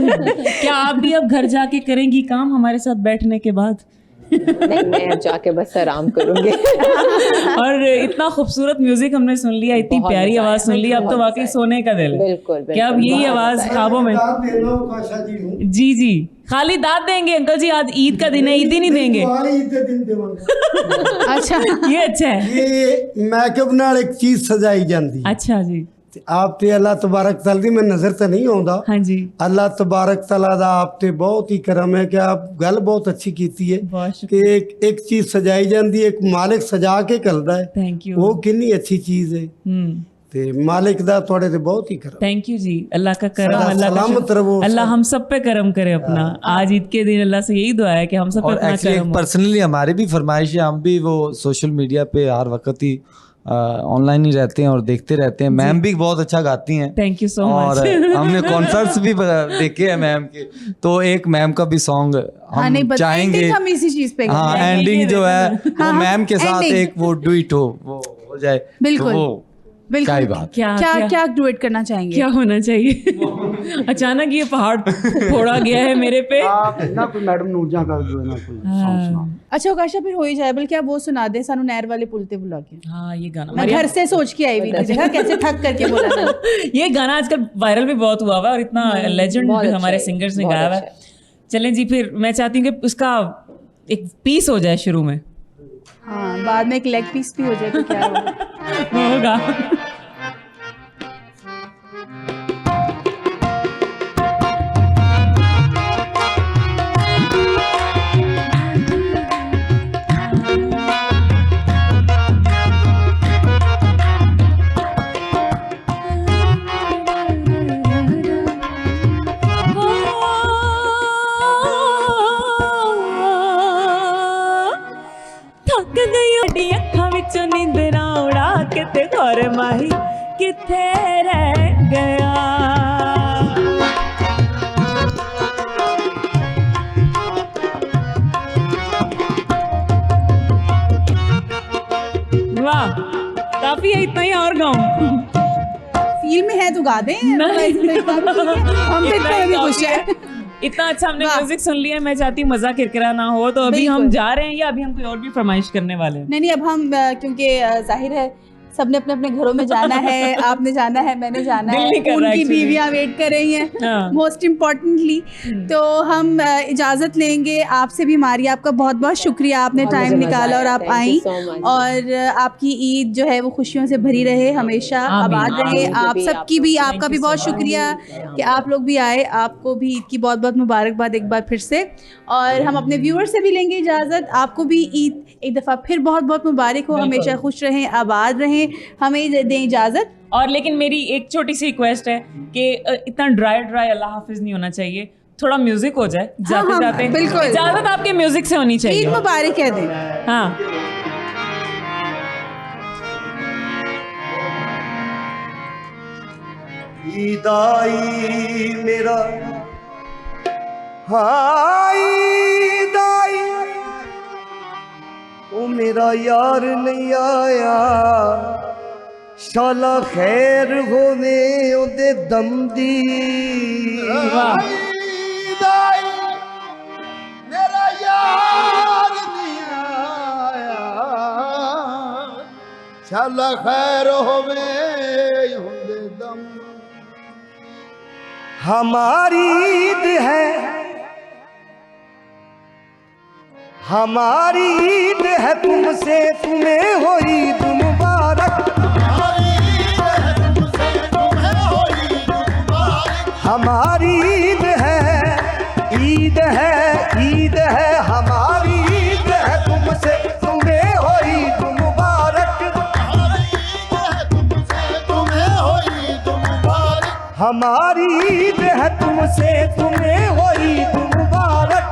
क्या आप भी अब घर जाके करेंगी काम हमारे साथ बैठने के बाद? नहीं, मैं अब जाके बस आराम करूंगी। और इतना खूबसूरत म्यूजिक हमने सुन लिया, इतनी बहुत प्यारी मजा आया, आवाज सुन ली, अब तो वाकई सोने का दिल है। बिल्कुल क्या अब यही आवाज ख्वाबों में? जी जी, खाली दाद देंगे अंकल जी, आज ईद का दिन है, ईद ही नहीं देंगे। अच्छा, ये अच्छा है। ये मैकअप नाल एक चीज सजाई जाती। अच्छा जी, ਤੇ ਆਪ ਤੇ ਅੱਲਾਹ ਤਬਾਰਕ ਤਾਲਾ ਦੀ ਮੈਂ ਨਜ਼ਰ ਤਾਂ ਨਹੀਂ ਆਉਂਦਾ। हाँ जी, ਅੱਲਾਹ ਤਬਾਰਕ ਤਾਲਾ ਦਾ ਆਪ ਤੇ ਬਹੁਤ ਹੀ ਕਰਮ ਹੈ ਕਿ ਆਪ ਗੱਲ ਬਹੁਤ ਅੱਛੀ ਕੀਤੀ ਹੈ बहुत ਕਿ ਇੱਕ ਚੀਜ਼ ਸਜਾਈ ਜਾਂਦੀ ਹੈ, ਇੱਕ ਮਾਲਿਕ ਸਜਾ ਕੇ ਕਰਦਾ ਹੈ, थैंक यू। ਉਹ ਕਿੰਨੀ ਅੱਛੀ ਚੀਜ਼ ਹੈ। ਤੇ ਮਾਲਿਕ ਦਾ ਤੁਹਾਡੇ ਤੇ ਬਹੁਤ ਹੀ ਕਰਮ। थैंक यू जी, अल्लाह का करम, सदा अल्लाह का सलामत शुक्र। रहो। अल्लाह हम सब पे करम करे अपना। आज ईद के दिन अल्लाह से यही दुआ है कि हम सब पे और अपना एक्चुअली करम हो। पर्सनली हमारी भी फरमाइश है, हम भी वो सोशल मीडिया पे हर वक्त ही ऑनलाइन ही रहते हैं और देखते रहते हैं। मैम भी बहुत अच्छा गाती हैं। थैंक यू सो और मच। हमने कॉन्सर्ट्स भी देखे हैं मैम के, तो एक मैम का भी सॉन्ग हाँ नहीं हम चाहेंगे। बताएंगे, हम इसी चीज पे हाँ, करेंगे। एंडिंग जो है वो हाँ, मैम के साथ ending। एक वो डुइट हो, वो हो जाए बिल्कुल। तो वो क्या ही बात। क्या क्या क्या क्या डुएट करना चाहेंगे? क्या होना चाहिए? अचानक ये पहाड़ फोड़ा गया है मेरे पे। ਆਪ ਨਾ ਕੋਈ ਮੈਡਮ ਨੂੰ ਜਾਂ ਕਰ ਦਿਓ ਨਾ ਕੋਈ ਸੌਂਗ ਸੁਣਾ। अच्छा उकाशा, फिर हो ही जाए, बल्कि आप वो सुना दे सानू नहर वाले पुल ते बुला के। हाँ, ये गाना मैं घर से सोच के आई हुई थी, देखा कैसे थक करके बोला था। ये गाना आजकल वायरल भी बहुत हुआ हुआ है और इतना लेजेंड बहुत अच्छा हमारे है, सिंगर्स ने बहुत गाया हुआ अच्छा है। चलें जी, फिर मैं चाहती हूँ कि उसका एक पीस हो जाए शुरू में। हाँ, बाद में एक लेग पीस भी हो जाए तो क्या होगा। वो होगा। थक गई अड्डी अखां विचों नींदरां उड़ा के ते घर माही किथे रह गया। वाह, काफी है, इतना ही और गाऊं। फील में है तो गा दें। नहीं। हम तो इतना भी खुश है। इतना अच्छा हमने वाह। म्यूजिक सुन लिया, मैं चाहती हूँ मजा किरकिरा ना हो। तो अभी हम बिल्कुल। जा रहे हैं या अभी हम कोई और भी फरमाइश करने वाले हैं? नहीं नहीं, अब हम क्योंकि जाहिर है सबने अपने अपने घरों में जाना है, आपने जाना है, मैंने जाना दिल है, नहीं कर रहा उनकी actually। बीवियां वेट कर रही हैं हाँ। Most importantly. तो हम इजाज़त लेंगे आपसे भी। मारिया, आपका बहुत बहुत शुक्रिया, आपने बहुत टाइम मुझे मजा निकाला और आया। आप Thank you I, so much। और आपकी ईद जो है वो खुशियों से भरी रहे, हमेशा आमीन। आबाद रहे। आमीन। आप भी, सबकी आप भी, लोग आपका भी बहुत शुक्रिया कि आप लोग भी आए। आपको भी ईद की बहुत बहुत मुबारकबाद एक बार फिर से, और हम अपने व्यूअर्स से भी लेंगे इजाज़त। आपको भी ईद एक दफ़ा फिर बहुत बहुत मुबारक हो, हमेशा खुश रहें, आबाद रहें, हमें दें इजाज़त। और लेकिन मेरी एक छोटी सी रिक्वेस्ट है कि इतना ड्राई अल्लाह हाफिज नहीं होना चाहिए, थोड़ा म्यूजिक हो जाए जाते हाँ, जाते। बिल्कुल। इजाजत आपके म्यूजिक से होनी ईद चाहिए। मुबारक कह दें। हाँ, ईद आई मेरा, हाँ ईद आई, ओ मेरा यार नहीं आया, शाला खैर होवे ओदे दम दी। ईद आई मेरा यार नहीं आया, शाला खैर होवे हुंदे दम। हमारी ईद है, हमारी ईद है, तुमसे तुम्हें हो ईद मुबारक। हमारी ईद है, तुमसे तुम्हें हो ईद मुबारक। हमारी ईद है, ईद है, ईद है, हमारी ईद है, तुमसे तुम्हें हो ईद मुबारक। हमारी ईद है, तुमसे तुम्हें हो ईद मुबारक। हमारी ईद है, तुमसे तुम्हें हो ईद मुबारक।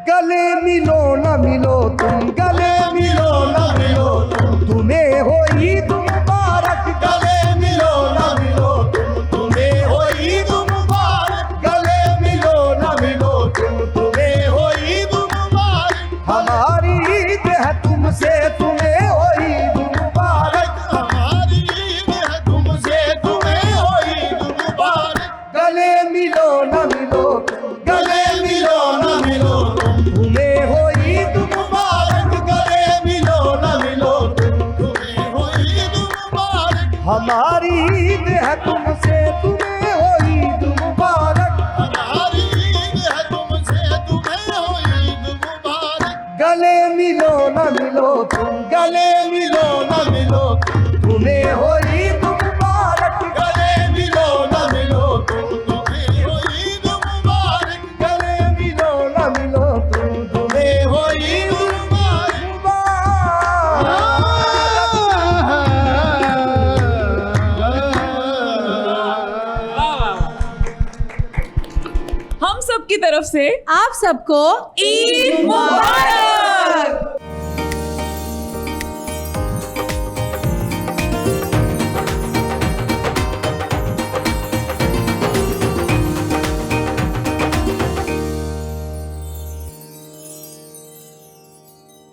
गले मिलो न मिलो तुम, गले मिलो न मिलो तुम, तुम्हें हो ईद मुबारक। गले मिलो न मिलो तुम, तुम्हें हो ईद मुबारक। गले मिलो न मिलो तुम, तुम्हें हो ईद मुबारक। हमारी ईद है, तुमसे तुम्हें हो ईद मुबारक। हमारी ईद है, तुमसे तुम्हें हो ईद मुबारक। गले मिलो न मिलो तुम, गले मिलो न मिलो तुम, तुम्हें हो ईद मुबारक। गले मिलो न मिलो तुम, तुम्हें हो ईद मुबारक। हमारी ईद है, तुमसे तुम्हें हो ईद मुबारक। हमारी ईद है, तुमसे तुम्हें हो ईद मुबारक। गले मिलो न मिलो तुम, गले मिलो न मिलो तुम, तुम्हें हो ईद मुबारक। गले मिलो न मिलो तुम, तुम्हें हो ईद मुबारक। गले मिलो न मिलो तुम, तुम्हें हो ईद हम सब की तरफ से आप सबको ईद मुबारक।